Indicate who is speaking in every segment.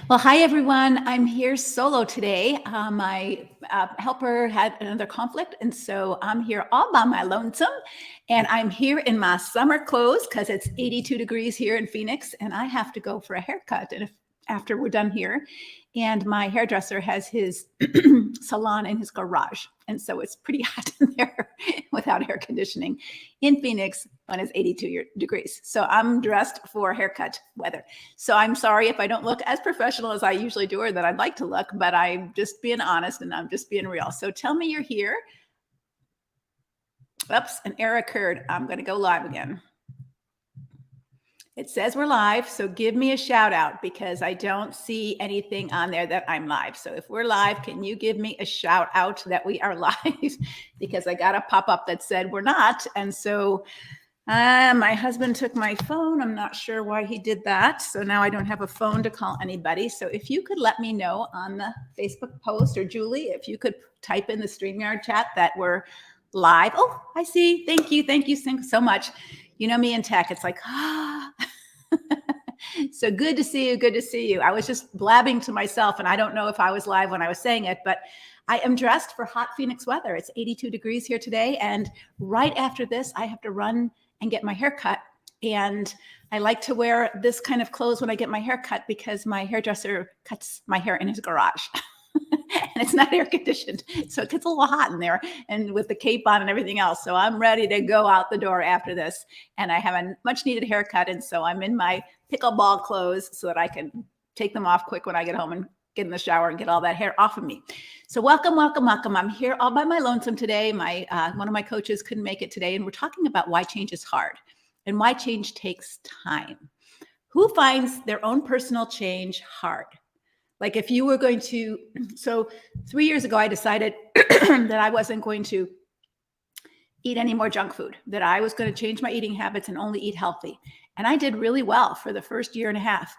Speaker 1: Well, hi everyone. I'm here solo today. My helper had another conflict, and so I'm here all by my lonesome. And I'm here in my summer clothes because it's 82 degrees here in Phoenix, and I have to go for a haircut. And after we're done here, and my hairdresser has his salon in his garage, and so it's pretty hot in there without air conditioning in Phoenix when it's 82 degrees. So I'm dressed for haircut weather. So I'm sorry if I don't look as professional as I usually do or that I'd like to look, but I'm just being honest and I'm just being real. So tell me you're here. Oops, an error occurred. I'm going to go live again. It says we're live, so give me a shout out because I don't see anything on there that I'm live. So if we're live, can you give me a shout out that we are live? Because I got a pop-up that said we're not. And so my husband took my phone. I'm not sure why he did that. So now I don't have a phone to call anybody. So if you could let me know on the Facebook post, or Julie, if you could type in the StreamYard chat that we're live. Oh, I see. Thank you. Thank you so much. You know me in tech. It's like, So good to see you. Good to see you. I was just blabbing to myself, and I don't know if I was live when I was saying it, but I am dressed for hot Phoenix weather. It's 82 degrees here today. And right after this, I have to run and get my hair cut. And I like to wear this kind of clothes when I get my hair cut because my hairdresser cuts my hair in his garage. And it's not air conditioned. So it gets a little hot in there and with the cape on and everything else. So I'm ready to go out the door after this. And I have a much needed haircut. And so I'm in my pickleball clothes so that I can take them off quick when I get home and get in the shower and get all that hair off of me. So welcome, welcome, welcome. I'm here all by my lonesome today. One of my coaches couldn't make it today. And we're talking about why change is hard and why change takes time. Who finds their own personal change hard? Like if you were going to, so 3 years ago, I decided that I wasn't going to eat any more junk food, that I was going to change my eating habits and only eat healthy. And I did really well for the first year and a half.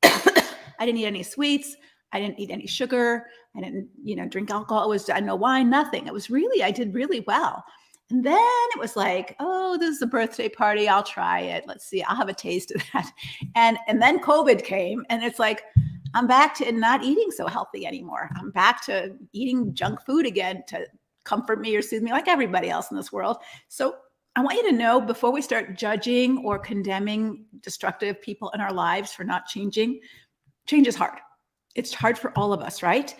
Speaker 1: I didn't eat any sweets. I didn't eat any sugar. I didn't, drink alcohol. No wine, nothing. I did really well. And then it was like, oh, this is a birthday party. I'll try it. Let's see. I'll have a taste of that. And then COVID came, and it's like, I'm back to not eating so healthy anymore. I'm back to eating junk food again to comfort me or soothe me like everybody else in this world. So I want you to know before we start judging or condemning destructive people in our lives for not changing, change is hard. It's hard for all of us, right?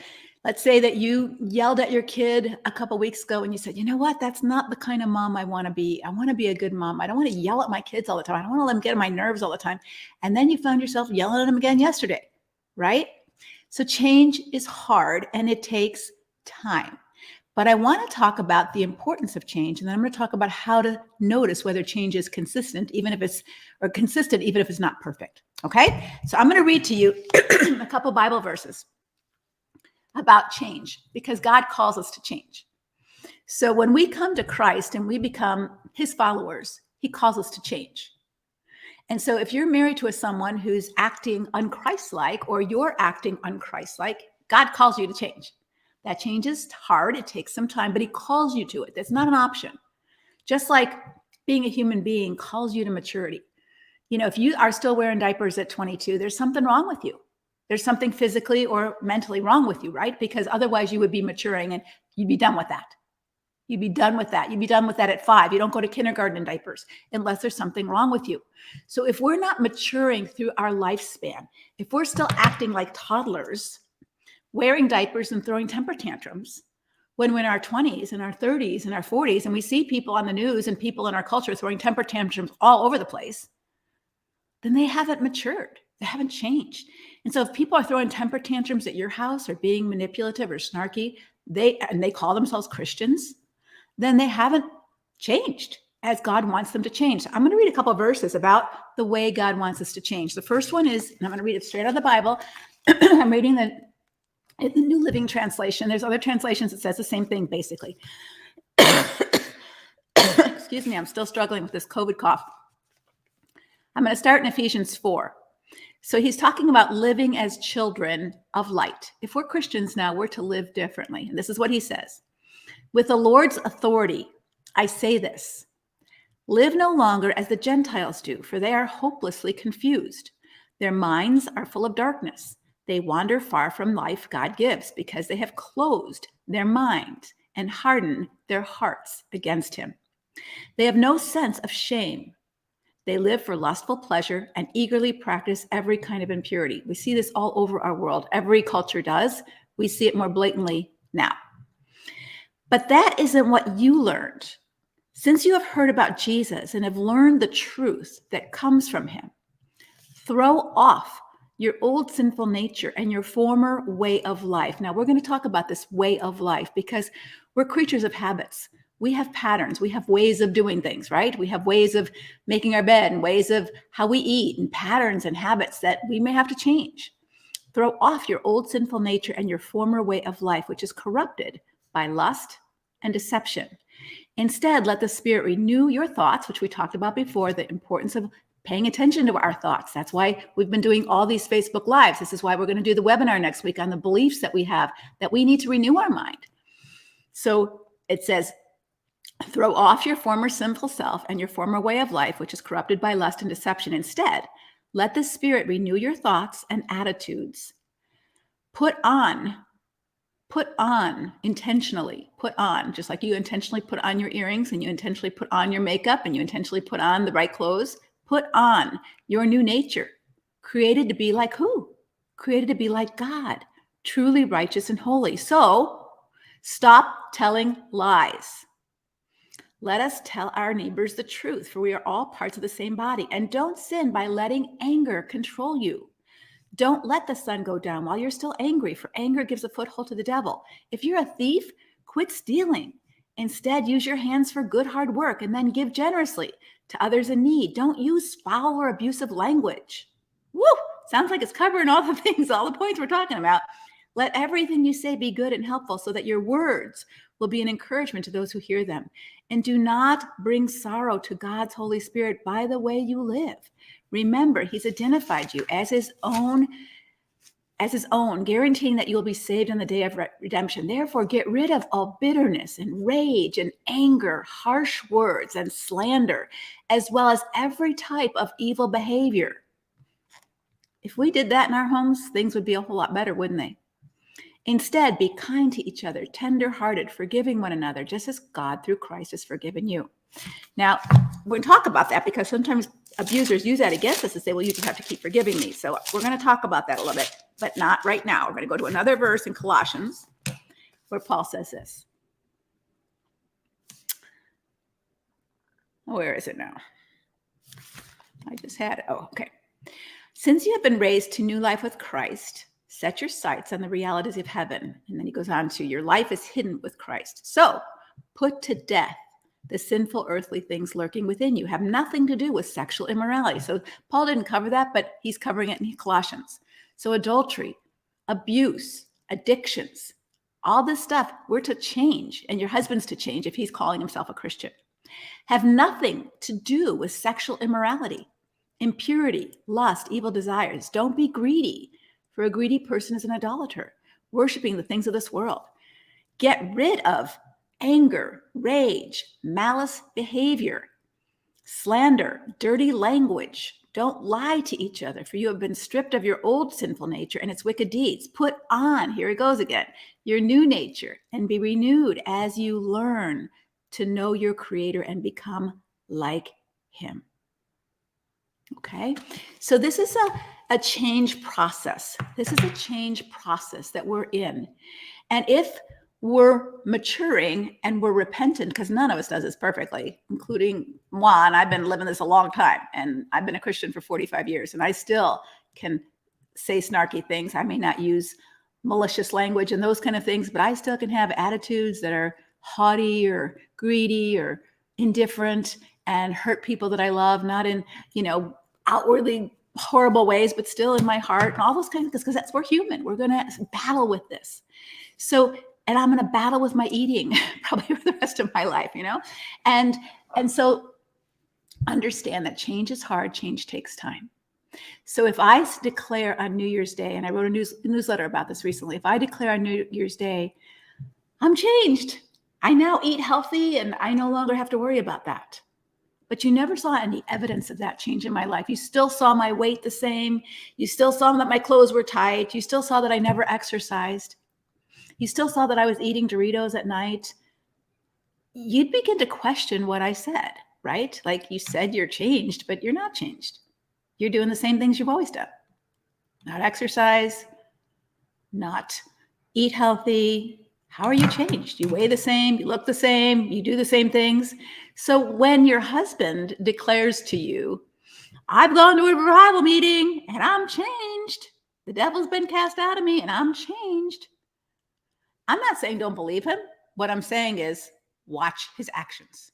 Speaker 1: Let's say that you yelled at your kid a couple of weeks ago and you said, you know what? That's not the kind of mom I want to be. I want to be a good mom. I don't want to yell at my kids all the time. I don't want to let them get on my nerves all the time. And then you found yourself yelling at them again yesterday, right? So change is hard and it takes time. But I want to talk about the importance of change. And then I'm going to talk about how to notice whether change is consistent, even if it's not perfect. Okay. So I'm going to read to you a couple Bible verses about change because God calls us to change. So when we come to Christ and we become his followers, he calls us to change. And so if you're married to someone who's acting unchristlike or you're acting unchristlike, God calls you to change. That change is hard. It takes some time, but he calls you to it. That's not an option. Just like being a human being calls you to maturity. If you are still wearing diapers at 22, there's something wrong with you. There's something physically or mentally wrong with you, right? Because otherwise you would be maturing and you'd be done with that. You'd be done with that. You'd be done with that at 5. You don't go to kindergarten in diapers unless there's something wrong with you. So if we're not maturing through our lifespan, if we're still acting like toddlers, wearing diapers and throwing temper tantrums, when we're in our 20s and our 30s and our 40s, and we see people on the news and people in our culture throwing temper tantrums all over the place, then they haven't matured. They haven't changed. And so if people are throwing temper tantrums at your house or being manipulative or snarky, they call themselves Christians, then they haven't changed as God wants them to change. So I'm going to read a couple of verses about the way God wants us to change. The first one is, and I'm going to read it straight out of the Bible. I'm reading the New Living Translation. There's other translations that says the same thing, basically. Excuse me, I'm still struggling with this COVID cough. I'm going to start in Ephesians 4. So he's talking about living as children of light. If we're Christians now, we're to live differently. And this is what he says. With the Lord's authority, I say this. Live no longer as the Gentiles do, for they are hopelessly confused. Their minds are full of darkness. They wander far from life God gives because they have closed their minds and hardened their hearts against him. They have no sense of shame. They live for lustful pleasure and eagerly practice every kind of impurity. We see this all over our world. Every culture does. We see it more blatantly now. But that isn't what you learned. Since you have heard about Jesus and have learned the truth that comes from him, throw off your old sinful nature and your former way of life. Now, we're going to talk about this way of life because we're creatures of habits. We have patterns. We have ways of doing things, right? We have ways of making our bed and ways of how we eat and patterns and habits that we may have to change. Throw off your old sinful nature and your former way of life, which is corrupted by lust and deception. Instead, let the Spirit renew your thoughts, which we talked about before, the importance of paying attention to our thoughts. That's why we've been doing all these Facebook Lives. This is why we're going to do the webinar next week on the beliefs that we have, that we need to renew our mind. So it says, throw off your former sinful self and your former way of life, which is corrupted by lust and deception. Instead, let the Spirit renew your thoughts and attitudes. Put on, intentionally, just like you intentionally put on your earrings and you intentionally put on your makeup and you intentionally put on the right clothes. Put on your new nature, created to be like who? Created to be like God, truly righteous and holy. So stop telling lies. Let us tell our neighbors the truth, for we are all parts of the same body. And don't sin by letting anger control you. Don't let the sun go down while you're still angry, for anger gives a foothold to the devil. If you're a thief, quit stealing. Instead, use your hands for good, hard work, and then give generously to others in need. Don't use foul or abusive language. Woo! Sounds like it's covering all the things, all the points we're talking about. Let everything you say be good and helpful so that your words will be an encouragement to those who hear them. And do not bring sorrow to God's Holy Spirit by the way you live. Remember, he's identified you as his own, guaranteeing that you will be saved on the day of redemption. Therefore, get rid of all bitterness and rage and anger, harsh words and slander, as well as every type of evil behavior. If we did that in our homes, things would be a whole lot better, wouldn't they? Instead, be kind to each other, tender-hearted, forgiving one another, just as God through Christ has forgiven you. Now, we're going to talk about that because sometimes abusers use that against us and say, well, you just have to keep forgiving me. So we're going to talk about that a little bit, but not right now. We're going to go to another verse in Colossians where Paul says this. Where is it now? I just had it. Oh, okay. Since you have been raised to new life with Christ, set your sights on the realities of heaven. And then he goes on to, your life is hidden with Christ. So put to death the sinful earthly things lurking within you. Have nothing to do with sexual immorality. So Paul didn't cover that, but he's covering it in Colossians. So adultery, abuse, addictions, all this stuff, we're to change, and your husband's to change if he's calling himself a Christian. Have nothing to do with sexual immorality, impurity, lust, evil desires. Don't be greedy, for a greedy person is an idolater, worshiping the things of this world. Get rid of anger, rage, malice behavior, slander, dirty language. Don't lie to each other, for you have been stripped of your old sinful nature and its wicked deeds. Put on, here it goes again, your new nature, and be renewed as you learn to know your Creator and become like him. Okay, so this is a change process. This is a change process that we're in. And if we're maturing and we're repentant, because none of us does this perfectly, including Juan. I've been living this a long time, and I've been a Christian for 45 years, and I still can say snarky things. I may not use malicious language and those kind of things, but I still can have attitudes that are haughty or greedy or indifferent and hurt people that I love, not in, outwardly horrible ways, but still in my heart and all those kinds of things, because that's, we're human. We're going to battle with this. So, and I'm going to battle with my eating probably for the rest of my life, and so understand that change is hard. Change takes time. So if I declare on New Year's Day, and I wrote a newsletter about this recently, if I declare on New Year's Day, I'm changed. I now eat healthy and I no longer have to worry about that. But you never saw any evidence of that change in my life. You still saw my weight the same. You still saw that my clothes were tight. You still saw that I never exercised. You still saw that I was eating Doritos at night. You'd begin to question what I said, right? Like, you said you're changed, but you're not changed. You're doing the same things you've always done. Not exercise, not eat healthy. How are you changed? You weigh the same, you look the same, you do the same things. So when your husband declares to you, I've gone to a revival meeting and I'm changed. The devil's been cast out of me and I'm changed. I'm not saying don't believe him. What I'm saying is watch his actions.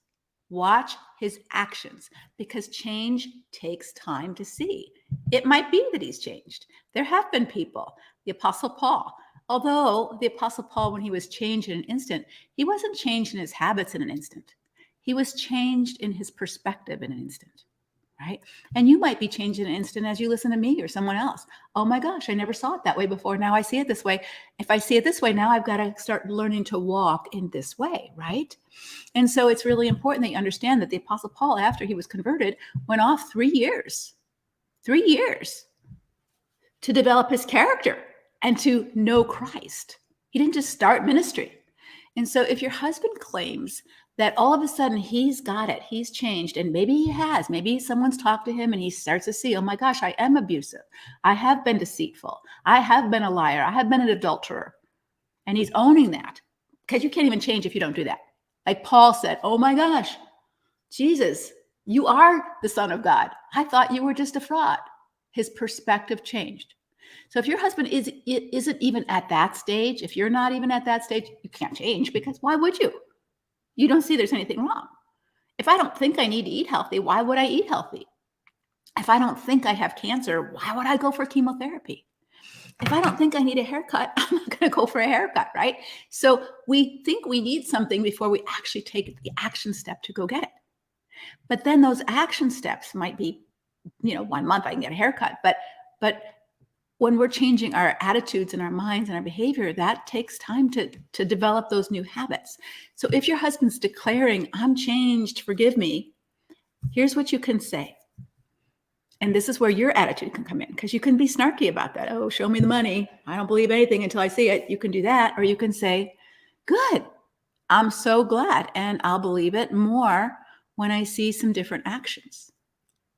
Speaker 1: Watch his actions, because change takes time to see. It might be that he's changed. There have been people, the Apostle Paul, although the Apostle Paul, when he was changed in an instant, he wasn't changed in his habits in an instant. He was changed in his perspective in an instant, right? And you might be changed in an instant as you listen to me or someone else. Oh my gosh, I never saw it that way before. Now I see it this way. If I see it this way, now I've got to start learning to walk in this way, right? And so it's really important that you understand that the Apostle Paul, after he was converted, went off 3 years to develop his character and to know Christ. He didn't just start ministry. And so if your husband claims that all of a sudden he's got it, he's changed, and maybe he has, maybe someone's talked to him and he starts to see, oh my gosh, I am abusive. I have been deceitful. I have been a liar. I have been an adulterer. And he's owning that, because you can't even change if you don't do that. Like Paul said, oh my gosh, Jesus, you are the Son of God. I thought you were just a fraud. His perspective changed. So if your husband isn't even at that stage, if you're not even at that stage, you can't change, because why would you? You don't see there's anything wrong. If I don't think I need to eat healthy, why would I eat healthy? If I don't think I have cancer, why would I go for chemotherapy? If I don't think I need a haircut, I'm not going to go for a haircut, right? So we think we need something before we actually take the action step to go get it. But then those action steps might be, 1 month I can get a haircut. But when we're changing our attitudes and our minds and our behavior, that takes time to develop those new habits. So if your husband's declaring, I'm changed, forgive me, here's what you can say. And this is where your attitude can come in, because you can be snarky about that. Oh, show me the money. I don't believe anything until I see it. You can do that. Or you can say, good, I'm so glad. And I'll believe it more when I see some different actions.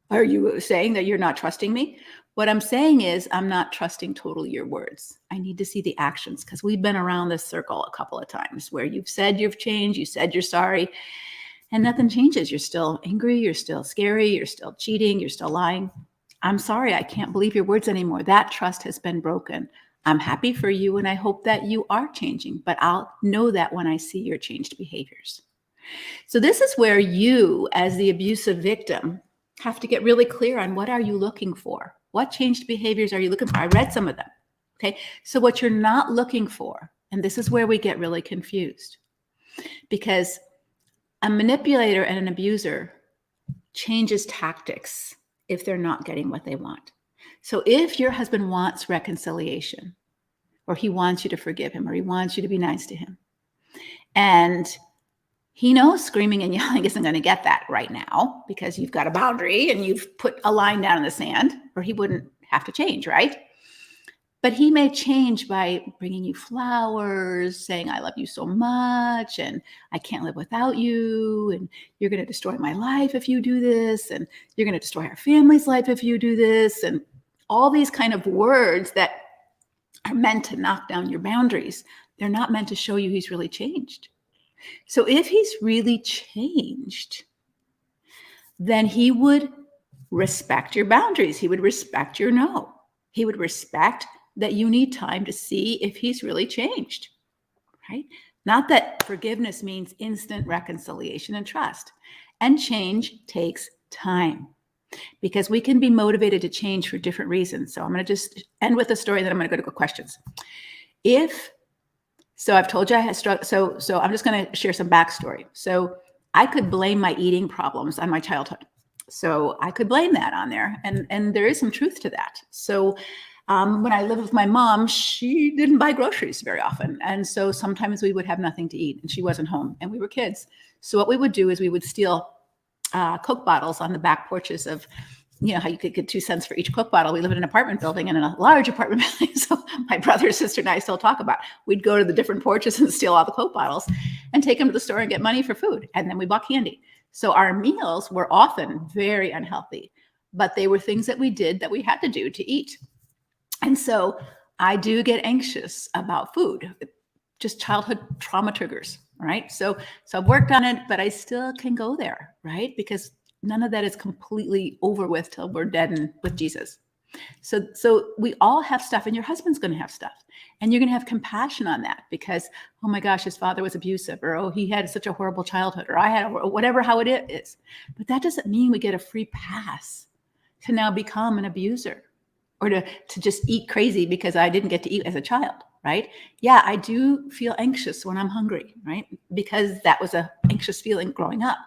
Speaker 1: Are you saying that you're not trusting me? What I'm saying is I'm not trusting totally your words. I need to see the actions, because we've been around this circle a couple of times where you've said you've changed, you said you're sorry, and nothing changes. You're still angry, you're still scary, you're still cheating, you're still lying. I'm sorry, I can't believe your words anymore. That trust has been broken. I'm happy for you, and I hope that you are changing, but I'll know that when I see your changed behaviors. So this is where you, as the abusive victim, have to get really clear on what are you looking for? What changed behaviors are you looking for? I read some of them. Okay. So what you're not looking for, and this is where we get really confused, because a manipulator and an abuser changes tactics if they're not getting what they want. So if your husband wants reconciliation, or he wants you to forgive him, or he wants you to be nice to him, and he knows screaming and yelling isn't going to get that right now, because you've got a boundary and you've put a line down in the sand, or he wouldn't have to change, right? But he may change by bringing you flowers, saying, I love you so much, and I can't live without you, and you're going to destroy my life if you do this, and you're going to destroy our family's life if you do this, and all these kind of words that are meant to knock down your boundaries. They're not meant to show you he's really changed. So if he's really changed, then he would respect your boundaries. He would respect your no. He would respect that you need time to see if he's really changed, right? Not that forgiveness means instant reconciliation and trust. And change takes time, because we can be motivated to change for different reasons. So I'm going to just end with a story, then I'm going to go to questions. So I've told you I had struggled. So I'm just going to share some backstory. So I could blame my eating problems on my childhood. So I could blame that on there. And there is some truth to that. So when I lived with my mom, she didn't buy groceries very often. And so sometimes we would have nothing to eat and she wasn't home and we were kids. So what we would do is we would steal Coke bottles on the back porches of, how you could get 2 cents for each Coke bottle. We live in an apartment building and in a large apartment building. So my brother, sister, and I still talk about, we'd go to the different porches and steal all the Coke bottles and take them to the store and get money for food. And then we bought candy. So our meals were often very unhealthy, but they were things that we did that we had to do to eat. And so I do get anxious about food, just childhood trauma triggers, right? So I've worked on it, but I still can go there, right? Because none of that is completely over with till we're dead and with Jesus. So we all have stuff, and your husband's going to have stuff, and you're going to have compassion on that because, oh my gosh, his father was abusive, or oh, he had such a horrible childhood, or I had whatever, how it is. But that doesn't mean we get a free pass to now become an abuser or to just eat crazy because I didn't get to eat as a child, right? Yeah, I do feel anxious when I'm hungry, right? Because that was an anxious feeling growing up.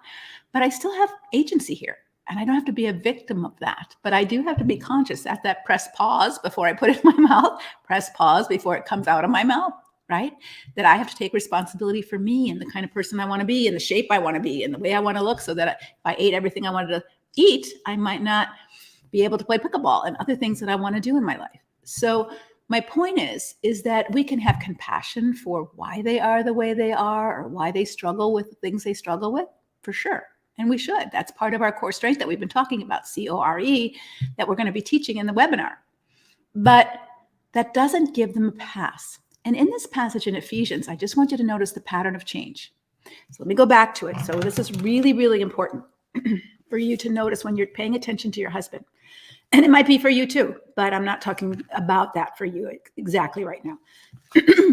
Speaker 1: But I still have agency here, and I don't have to be a victim of that. But I do have to be conscious at that press pause before I put it in my mouth, press pause before it comes out of my mouth, right? That I have to take responsibility for me and the kind of person I want to be and the shape I want to be and the way I want to look, so that if I ate everything I wanted to eat, I might not be able to play pickleball and other things that I want to do in my life. So my point is that we can have compassion for why they are the way they are or why they struggle with the things they struggle with, for sure. And we should. That's part of our core strength that we've been talking about, CORE, that we're going to be teaching in the webinar. But that doesn't give them a pass. And in this passage in Ephesians, I just want you to notice the pattern of change. So let me go back to it. So this is really, really important for you to notice when you're paying attention to your husband. And it might be for you too, but I'm not talking about that for you exactly right now.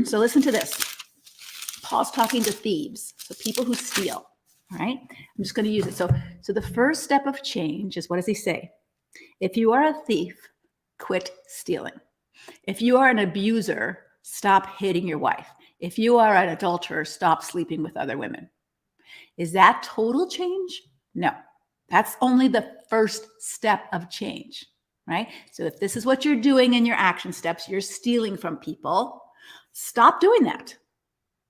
Speaker 1: So listen to this. Paul's talking to thieves, so people who steal. All right, I'm just going to use it. So the first step of change is, what does he say? If you are a thief, quit stealing. If you are an abuser, stop hitting your wife. If you are an adulterer, stop sleeping with other women. Is that total change? No, that's only the first step of change, right? So if this is what you're doing in your action steps, you're stealing from people, stop doing that.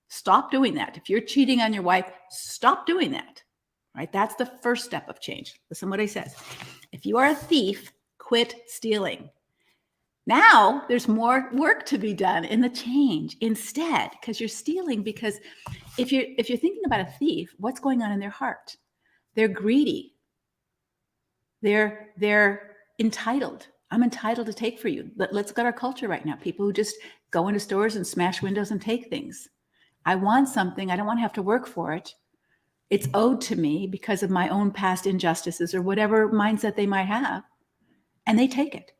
Speaker 1: Stop doing that. If you're cheating on your wife, stop doing that, right? That's the first step of change. Listen what he says. If you are a thief, quit stealing. Now there's more work to be done in the change instead, because you're stealing. Because if you're thinking about a thief, what's going on in their heart? They're greedy. They're entitled. I'm entitled to take for you. Let's look at our culture right now. People who just go into stores and smash windows and take things. I want something. I don't want to have to work for it. It's owed to me because of my own past injustices or whatever mindset they might have. And they take it.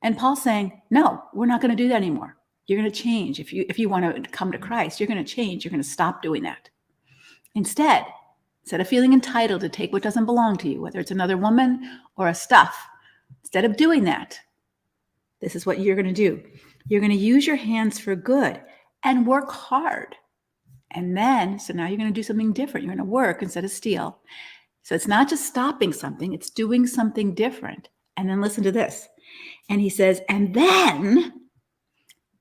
Speaker 1: And Paul's saying, no, we're not going to do that anymore. You're going to change. If you want to come to Christ, you're going to change. You're going to stop doing that. Instead of feeling entitled to take what doesn't belong to you, whether it's another woman or a stuff, instead of doing that, this is what you're going to do. You're going to use your hands for good and work hard. And then, so now you're going to do something different. You're going to work instead of steal. So it's not just stopping something, it's doing something different. And then listen to this. And he says, and then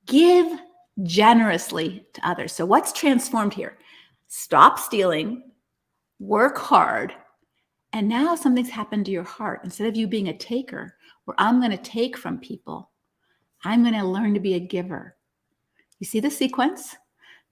Speaker 1: give generously to others. So what's transformed here? Stop stealing, work hard, and now something's happened to your heart. Instead of you being a taker, where I'm going to take from people, I'm going to learn to be a giver. You see the sequence?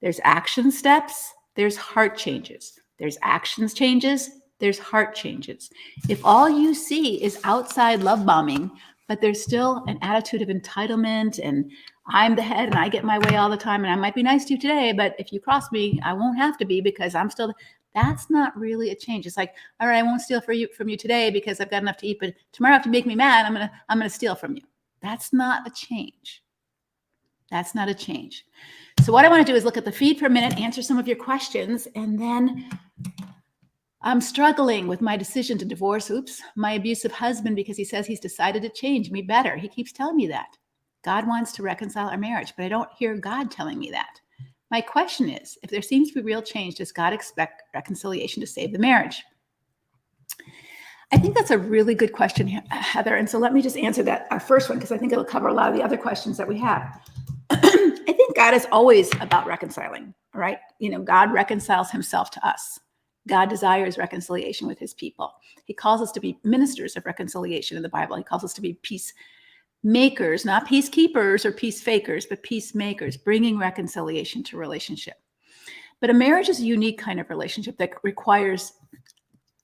Speaker 1: There's action steps, there's heart changes. There's actions changes, there's heart changes. If all you see is outside love bombing, but there's still an attitude of entitlement and I'm the head and I get my way all the time and I might be nice to you today, but if you cross me, I won't have to be because I'm still, that's not really a change. It's like, all right, I won't steal from you today because I've got enough to eat, but tomorrow if you make me mad, I'm gonna steal from you. That's not a change. That's not a change. So what I want to do is look at the feed for a minute, answer some of your questions, and then I'm struggling with my decision to divorce, my abusive husband because he says he's decided to change me better. He keeps telling me that. God wants to reconcile our marriage, but I don't hear God telling me that. My question is, if there seems to be real change, does God expect reconciliation to save the marriage? I think that's a really good question, Heather. And so let me just answer that, our first one, because I think it'll cover a lot of the other questions that we have. I think God is always about reconciling, right? God reconciles himself to us. God desires reconciliation with his people. He calls us to be ministers of reconciliation in the Bible. He calls us to be peacemakers, not peacekeepers or peace fakers, but peacemakers, bringing reconciliation to relationship. But a marriage is a unique kind of relationship that requires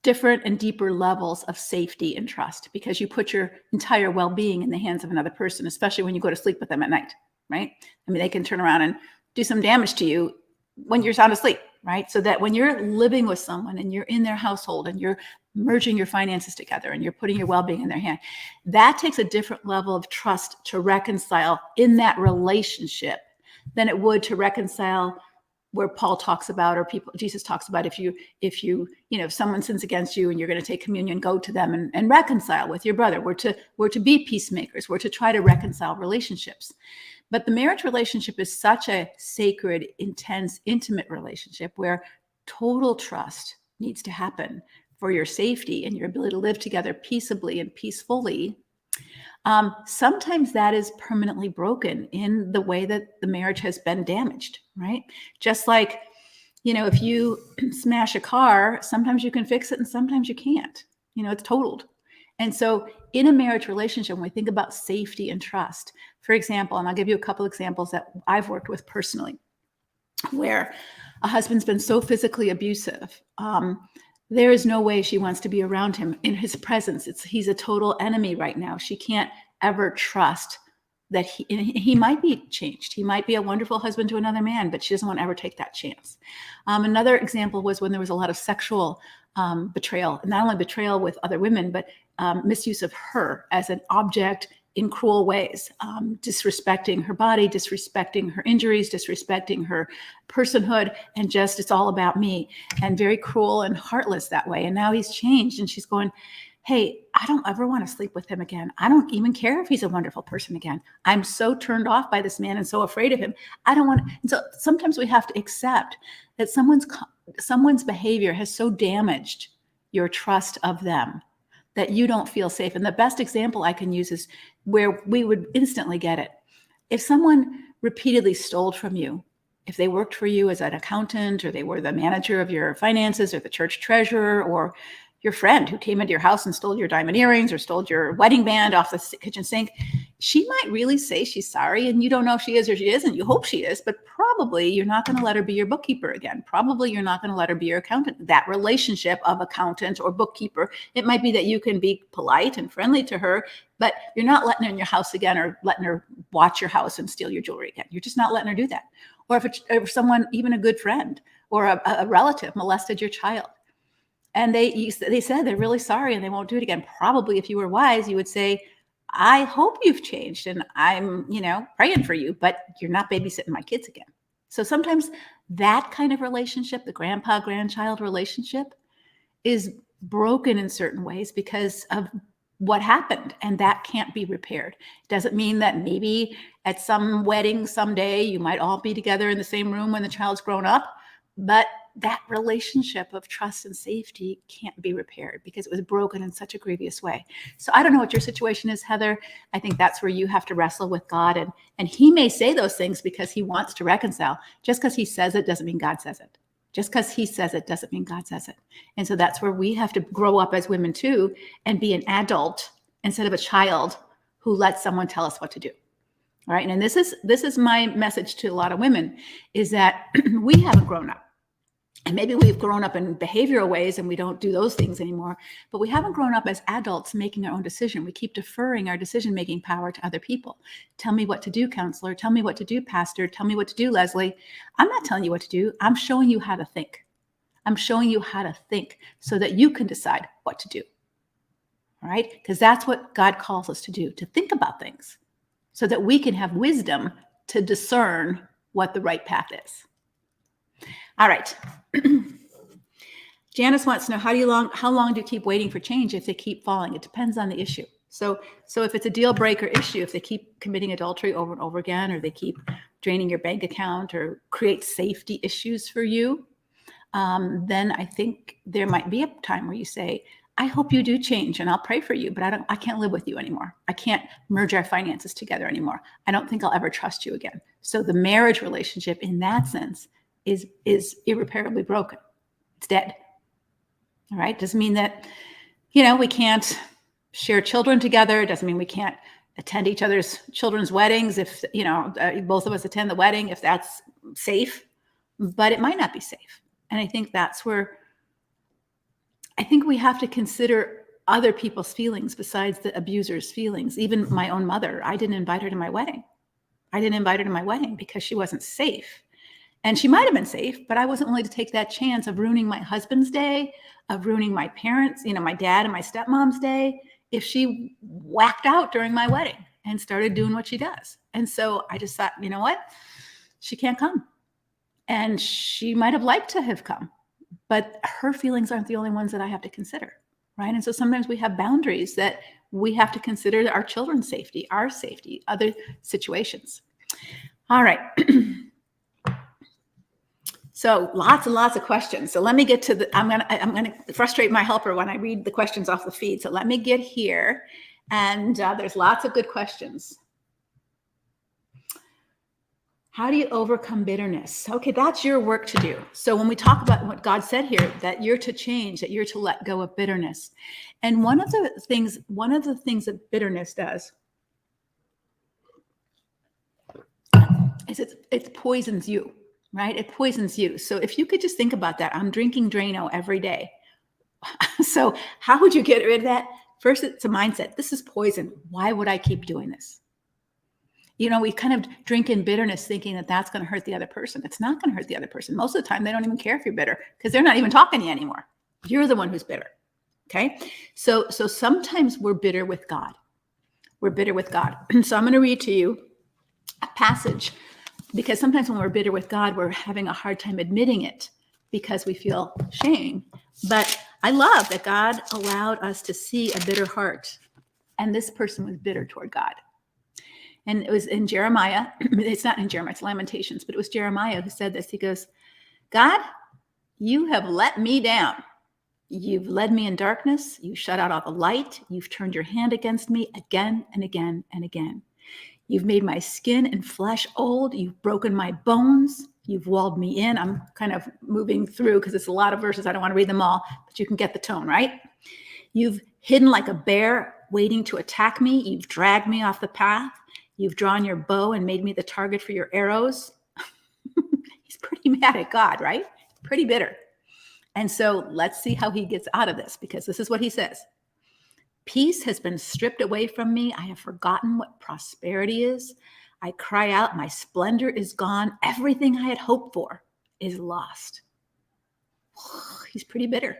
Speaker 1: different and deeper levels of safety and trust, because you put your entire well-being in the hands of another person, especially when you go to sleep with them at night, right? I mean, they can turn around and do some damage to you when you're sound asleep, right? So that when you're living with someone and you're in their household and you're merging your finances together and you're putting your well-being in their hand, that takes a different level of trust to reconcile in that relationship than it would to reconcile where Paul talks about, or Jesus talks about, if someone sins against you and you're going to take communion, go to them and reconcile with your brother. We're to be peacemakers. We're to try to reconcile relationships. But the marriage relationship is such a sacred, intense, intimate relationship where total trust needs to happen for your safety and your ability to live together peaceably and peacefully. Sometimes that is permanently broken in the way that the marriage has been damaged, right? Just like, if you smash a car, sometimes you can fix it and sometimes you can't. It's totaled. And so in a marriage relationship, when we think about safety and trust, for example, and I'll give you a couple examples that I've worked with personally, where a husband's been so physically abusive, there is no way she wants to be around him in his presence. He's a total enemy right now. She can't ever trust that he might be changed. He might be a wonderful husband to another man, but she doesn't want to ever take that chance. Another example was when there was a lot of sexual betrayal, not only betrayal with other women, but misuse of her as an object in cruel ways, disrespecting her body, disrespecting her injuries, disrespecting her personhood, and just, it's all about me, and very cruel and heartless that way. And now he's changed, and she's going, hey, I don't ever want to sleep with him again. I don't even care if he's a wonderful person again. I'm so turned off by this man and so afraid of him. I don't want. And so sometimes we have to accept that someone's behavior has so damaged your trust of them that you don't feel safe. And the best example I can use is where we would instantly get it. If someone repeatedly stole from you, if they worked for you as an accountant, or they were the manager of your finances, or the church treasurer, or your friend who came into your house and stole your diamond earrings or stole your wedding band off the kitchen sink, she might really say she's sorry, and you don't know if she is or she isn't. You hope she is, but probably you're not going to let her be your bookkeeper again. Probably you're not going to let her be your accountant. That relationship of accountant or bookkeeper, it might be that you can be polite and friendly to her, but you're not letting her in your house again, or letting her watch your house and steal your jewelry again. You're just not letting her do that. Or if someone, even a good friend or a relative, molested your child, and they said they're really sorry and they won't do it again. Probably if you were wise, you would say, I hope you've changed and I'm, praying for you, but you're not babysitting my kids again. So sometimes that kind of relationship, the grandpa-grandchild relationship, is broken in certain ways because of what happened, and that can't be repaired. Doesn't mean that maybe at some wedding someday you might all be together in the same room when the child's grown up, but that relationship of trust and safety can't be repaired because it was broken in such a grievous way. So I don't know what your situation is, Heather. I think that's where you have to wrestle with God, and he may say those things because he wants to reconcile. Just because he says it doesn't mean God says it. Just because he says it doesn't mean God says it. And so that's where we have to grow up as women too, and be an adult instead of a child who lets someone tell us what to do. All right. And this is my message to a lot of women, is that we haven't grown up. And maybe we've grown up in behavioral ways and we don't do those things anymore, but we haven't grown up as adults making our own decision. We keep deferring our decision-making power to other people. Tell me what to do, counselor. Tell me what to do, pastor. Tell me what to do, Leslie. I'm not telling you what to do. I'm showing you how to think. I'm showing you how to think so that you can decide what to do. All right? Because that's what God calls us to do, to think about things so that we can have wisdom to discern what the right path is. All right. Janice wants to know, how long do you keep waiting for change if they keep falling? It depends on the issue. So if it's a deal breaker issue, if they keep committing adultery over and over again, or they keep draining your bank account or create safety issues for you, then I think there might be a time where you say, I hope you do change and I'll pray for you, but I can't live with you anymore. I can't merge our finances together anymore. I don't think I'll ever trust you again. So the marriage relationship in that sense is irreparably broken. It's dead. All right. Doesn't mean that, we can't share children together. It doesn't mean we can't attend each other's children's weddings if, both of us attend the wedding, if that's safe, but it might not be safe. And I think that's where I think we have to consider other people's feelings besides the abuser's feelings. Even my own mother, I didn't invite her to my wedding. Because she wasn't safe. And she might have been safe, but I wasn't willing to take that chance of ruining my husband's day, of ruining my parents, my dad and my stepmom's day, if she whacked out during my wedding and started doing what she does. And so I just thought, you know what? She can't come. And she might have liked to have come, but her feelings aren't the only ones that I have to consider, right? And so sometimes we have boundaries that we have to consider our children's safety, our safety, other situations. All right. So lots and lots of questions. So let me get to I'm gonna frustrate my helper when I read the questions off the feed. So let me get here, and there's lots of good questions. How do you overcome bitterness? Okay, that's your work to do. So when we talk about what God said here, that you're to change, that you're to let go of bitterness, and one of the things that bitterness does is it poisons you. Right? It poisons you. So if you could just think about that, I'm drinking Drano every day. So how would you get rid of that? First, it's a mindset. This is poison. Why would I keep doing this? We kind of drink in bitterness thinking that that's going to hurt the other person. It's not going to hurt the other person. Most of the time, they don't even care if you're bitter because they're not even talking to you anymore. You're the one who's bitter. Okay? So sometimes we're bitter with God. We're bitter with God. So I'm going to read to you a passage. Because sometimes when we're bitter with God, we're having a hard time admitting it because we feel shame. But I love that God allowed us to see a bitter heart. And this person was bitter toward God. And it was in Jeremiah. It's not in Jeremiah, it's Lamentations. But it was Jeremiah who said this. He goes, God, you have let me down. You've led me in darkness. You shut out all the light. You've turned your hand against me again and again and again. You've made my skin and flesh old. You've broken my bones. You've walled me in. I'm kind of moving through because it's a lot of verses. I don't want to read them all, but you can get the tone, right? You've hidden like a bear waiting to attack me. You've dragged me off the path. You've drawn your bow and made me the target for your arrows. He's pretty mad at God, right? Pretty bitter. And so let's see how he gets out of this, because this is what he says. Peace has been stripped away from me. I have forgotten what prosperity is. I cry out, my splendor is gone. Everything I had hoped for is lost. He's pretty bitter.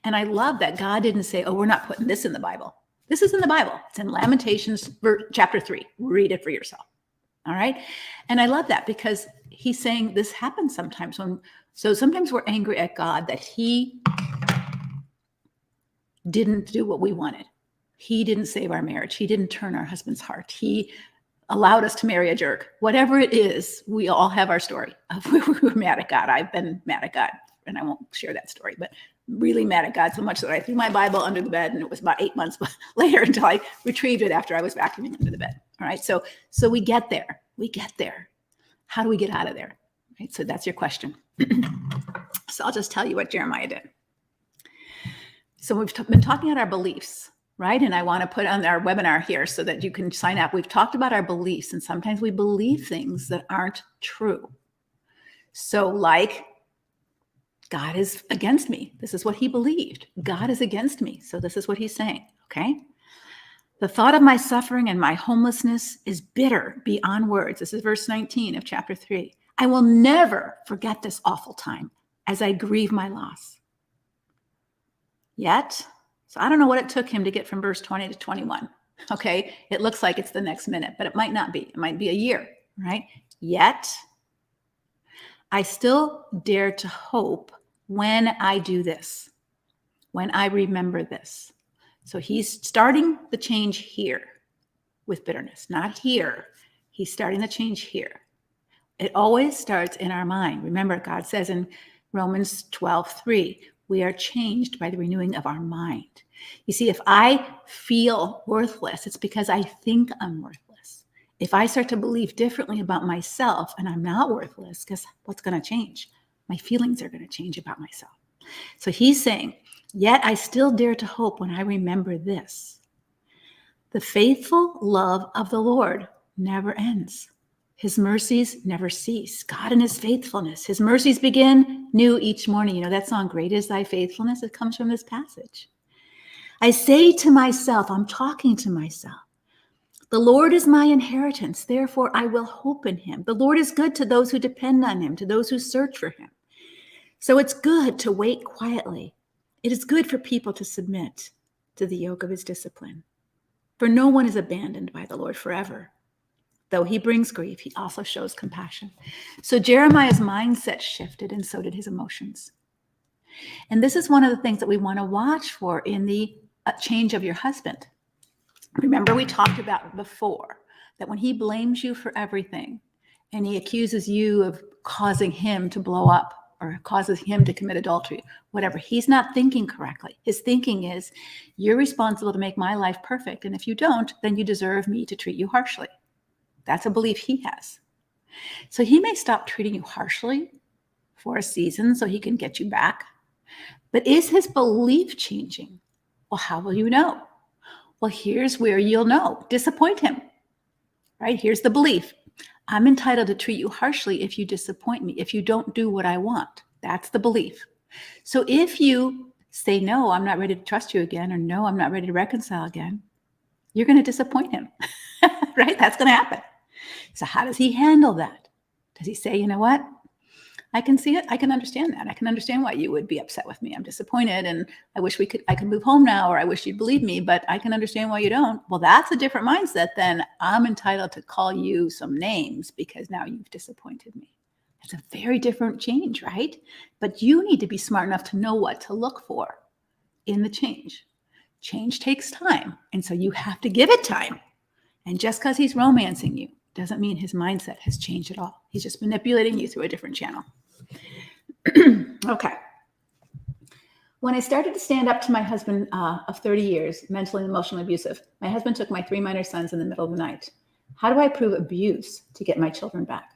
Speaker 1: And I love that God didn't say, oh, we're not putting this in the Bible. This is in the Bible. It's in Lamentations chapter 3. Read it for yourself. All right. And I love that because he's saying this happens sometimes so sometimes we're angry at God that he didn't do what we wanted. He didn't save our marriage. He didn't turn our husband's heart. He allowed us to marry a jerk. Whatever it is, we all have our story of we were mad at God. I've been mad at God, and I won't share that story, but really mad at God so much that I threw my Bible under the bed, and it was about 8 months later until I retrieved it after I was vacuuming under the bed. All right. So we get there. We get there. How do we get out of there? Right. So that's your question. So I'll just tell you what Jeremiah did. So we've been talking about our beliefs, right? And I want to put on our webinar here so that you can sign up. We've talked about our beliefs, and sometimes we believe things that aren't true. So like, God is against me. This is what he believed. God is against me. So this is what he's saying, okay? The thought of my suffering and my homelessness is bitter beyond words. This is verse 19 of chapter 3. I will never forget this awful time as I grieve my loss. Yet, so I don't know what it took him to get from verse 20 to 21. Okay, it looks like it's the next minute, but it might not be. It might be a year, right? Yet, I still dare to hope when I do this, when I remember this. So he's starting the change here with bitterness, not here. He's starting the change here. It always starts in our mind. Remember, God says in Romans 12:3, we are changed by the renewing of our mind. You see, if I feel worthless, it's because I think I'm worthless. If I start to believe differently about myself and I'm not worthless, guess what's going to change? My feelings are going to change about myself. So he's saying, Yet I still dare to hope when I remember this. The faithful love of the Lord never ends. His mercies never cease. God in his faithfulness. His mercies begin new each morning. You know that song, Great is Thy Faithfulness? It comes from this passage. I say to myself, I'm talking to myself, the Lord is my inheritance, therefore I will hope in him. The Lord is good to those who depend on him, to those who search for him. So it's good to wait quietly. It is good for people to submit to the yoke of his discipline. For no one is abandoned by the Lord forever. Though he brings grief, he also shows compassion. So Jeremiah's mindset shifted, and so did his emotions. And this is one of the things that we want to watch for in the change of your husband. Remember, we talked about before that when he blames you for everything and he accuses you of causing him to blow up or causes him to commit adultery, whatever, he's not thinking correctly. His thinking is, you're responsible to make my life perfect. And if you don't, then you deserve me to treat you harshly. That's a belief he has. So he may stop treating you harshly for a season so he can get you back. But is his belief changing? Well, how will you know? Well, here's where you'll know. Disappoint him, right? Here's the belief. I'm entitled to treat you harshly if you disappoint me, if you don't do what I want. That's the belief. So if you say, no, I'm not ready to trust you again, or no, I'm not ready to reconcile again, you're going to disappoint him, right? That's going to happen. So how does he handle that? Does he say, you know what? I can see it. I can understand that. I can understand why you would be upset with me. I'm disappointed and I wish I could move home now, or I wish you'd believe me, but I can understand why you don't. Well, that's a different mindset than I'm entitled to call you some names because now you've disappointed me. It's a very different change, right? But you need to be smart enough to know what to look for in the change. Change takes time. And so you have to give it time. And just because he's romancing you doesn't mean his mindset has changed at all. He's just manipulating you through a different channel. Okay. When I started to stand up to my husband of 30 years, mentally and emotionally abusive, my husband took my 3 minor sons in the middle of the night. How do I prove abuse to get my children back?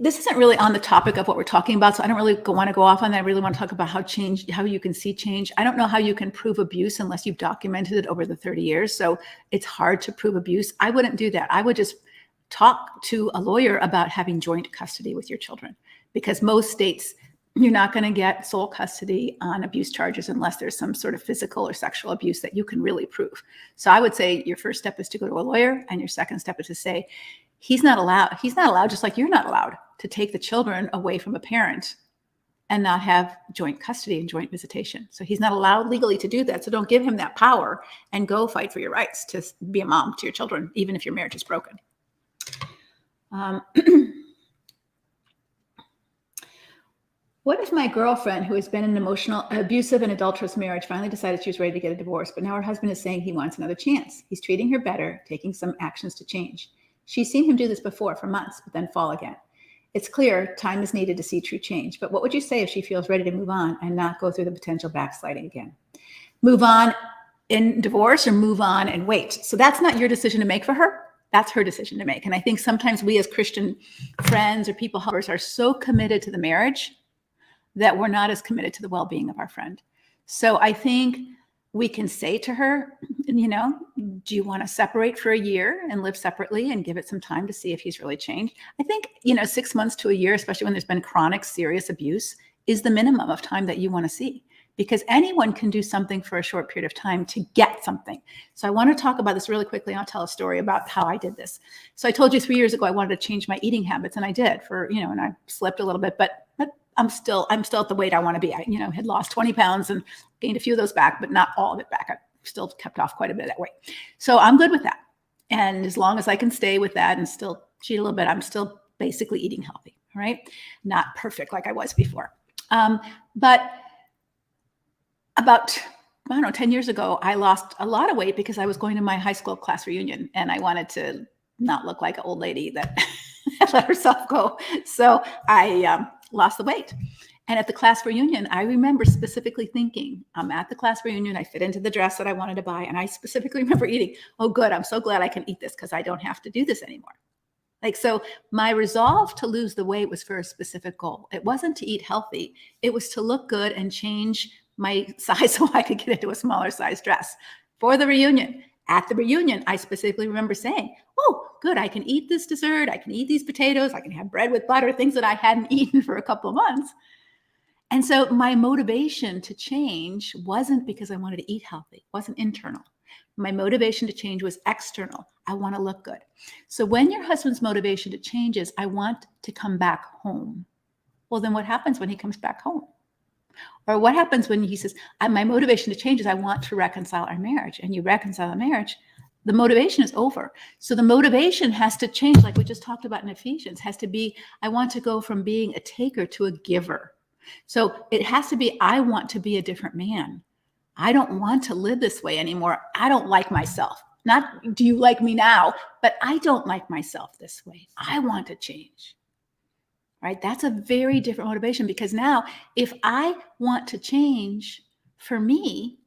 Speaker 1: This isn't really on the topic of what we're talking about, so I don't really want to go off on that. I really want to talk about how you can see change. I don't know how you can prove abuse unless you've documented it over the 30 years. So it's hard to prove abuse. I wouldn't do that. I would just talk to a lawyer about having joint custody with your children, because most states, you're not going to get sole custody on abuse charges unless there's some sort of physical or sexual abuse that you can really prove. So I would say your first step is to go to a lawyer, and your second step is to say, he's not allowed, just like you're not allowed to take the children away from a parent and not have joint custody and joint visitation. So he's not allowed legally to do that. So don't give him that power, and go fight for your rights to be a mom to your children, even if your marriage is broken. What if my girlfriend, who has been in an emotional, abusive, and adulterous marriage, finally decided she was ready to get a divorce, but now her husband is saying he wants another chance? He's treating her better, taking some actions to change. She's seen him do this before for months, but then fall again. It's clear time is needed to see true change. But what would you say if she feels ready to move on and not go through the potential backsliding again? Move on in divorce, or move on and wait? So that's not your decision to make for her. That's her decision to make. And I think sometimes we as Christian friends or people helpers are so committed to the marriage that we're not as committed to the well-being of our friend. So I think we can say to her, you know, do you want to separate for a year and live separately and give it some time to see if he's really changed? I think, 6 months to a year, especially when there's been chronic, serious abuse, is the minimum of time that you want to see, because anyone can do something for a short period of time to get something. So I want to talk about this really quickly. I'll tell a story about how I did this. So I told you 3 years ago I wanted to change my eating habits, and I did and I slipped a little bit, but I'm still at the weight I want to be. I, had lost 20 pounds and gained a few of those back, but not all of it back. I still kept off quite a bit of that weight. So I'm good with that. And as long as I can stay with that and still cheat a little bit, I'm still basically eating healthy, right? Not perfect like I was before. But about, 10 years ago, I lost a lot of weight because I was going to my high school class reunion, and I wanted to not look like an old lady that let herself go. So I lost the weight. And at the class reunion, I remember specifically thinking, I'm at the class reunion, I fit into the dress that I wanted to buy. And I specifically remember eating, oh, good, I'm so glad I can eat this because I don't have to do this anymore. Like, so my resolve to lose the weight was for a specific goal. It wasn't to eat healthy. It was to look good and change my size so I could get into a smaller size dress for the reunion. At the reunion, I specifically remember saying, oh, good, I can eat this dessert. I can eat these potatoes. I can have bread with butter, things that I hadn't eaten for a couple of months. And so my motivation to change wasn't because I wanted to eat healthy. It wasn't internal. My motivation to change was external. I want to look good. So when your husband's motivation to change is, I want to come back home. Well, then what happens when he comes back home? Or what happens when he says, my motivation to change is I want to reconcile our marriage, and you reconcile a marriage, the motivation is over. So the motivation has to change, like we just talked about in Ephesians, has to be, I want to go from being a taker to a giver. So it has to be, I want to be a different man. I don't want to live this way anymore. I don't like myself. Not, do you like me now? But I don't like myself this way. I want to change. Right? That's a very different motivation, because now if I want to change for me,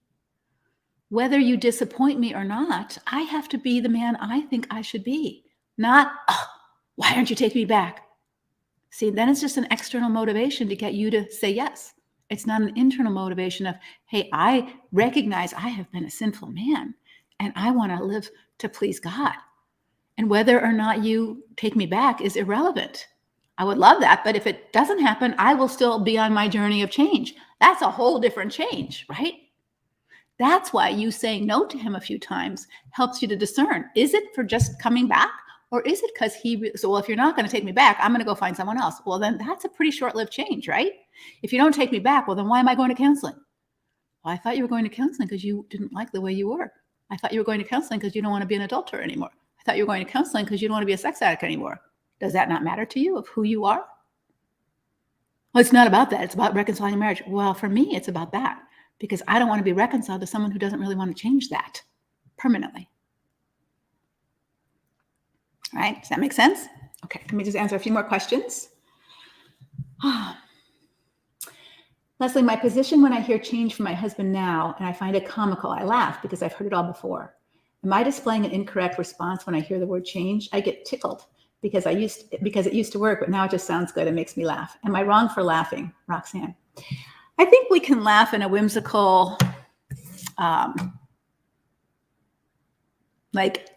Speaker 1: whether you disappoint me or not, I have to be the man I think I should be. Not, oh, why aren't you taking me back? See, then it's just an external motivation to get you to say yes. It's not an internal motivation of, hey, I recognize I have been a sinful man and I want to live to please God. And whether or not you take me back is irrelevant. I would love that, but if it doesn't happen, I will still be on my journey of change. That's a whole different change, right? That's why you saying no to him a few times helps you to discern. Is it for just coming back? Or is it because well, if you're not going to take me back, I'm going to go find someone else. Well, then that's a pretty short-lived change, right? If you don't take me back, well, then why am I going to counseling? Well, I thought you were going to counseling because you didn't like the way you were. I thought you were going to counseling because you don't want to be an adulterer anymore. I thought you were going to counseling because you don't want to be a sex addict anymore. Does that not matter to you of who you are? Well, it's not about that. It's about reconciling marriage. Well, for me, it's about that, because I don't want to be reconciled to someone who doesn't really want to change that permanently. All right, does that make sense? Okay, let me just answer a few more questions. Leslie, my position when I hear change from my husband now, and I find it comical, I laugh because I've heard it all before. Am I displaying an incorrect response when I hear the word change? I get tickled because it used to work, but now it just sounds good and makes me laugh. Am I wrong for laughing, Roxanne? I think we can laugh in a whimsical, like,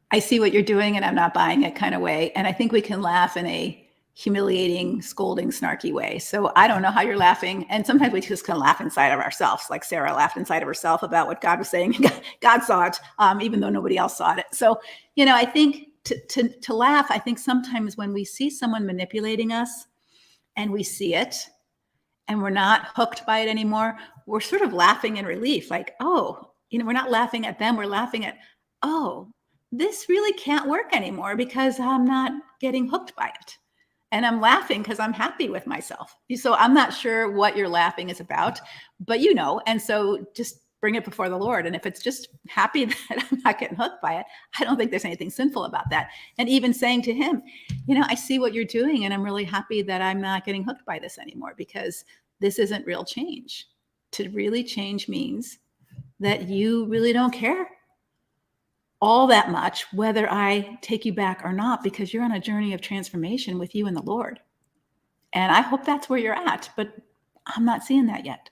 Speaker 1: I see what you're doing and I'm not buying it kind of way. And I think we can laugh in a humiliating, scolding, snarky way. So I don't know how you're laughing. And sometimes we just kind of laugh inside of ourselves, like Sarah laughed inside of herself about what God was saying. God saw it, even though nobody else saw it. So, I think to laugh, I think sometimes when we see someone manipulating us and we see it and we're not hooked by it anymore, we're sort of laughing in relief. Like, oh, we're not laughing at them. We're laughing at, oh, this really can't work anymore because I'm not getting hooked by it. And I'm laughing because I'm happy with myself. So I'm not sure what your laughing is about, but and so just bring it before the Lord. And if it's just happy that I'm not getting hooked by it, I don't think there's anything sinful about that. And even saying to him, I see what you're doing and I'm really happy that I'm not getting hooked by this anymore, because this isn't real change. To really change means that you really don't care all that much whether I take you back or not, because you're on a journey of transformation with you and the Lord. And I hope that's where you're at, but I'm not seeing that yet.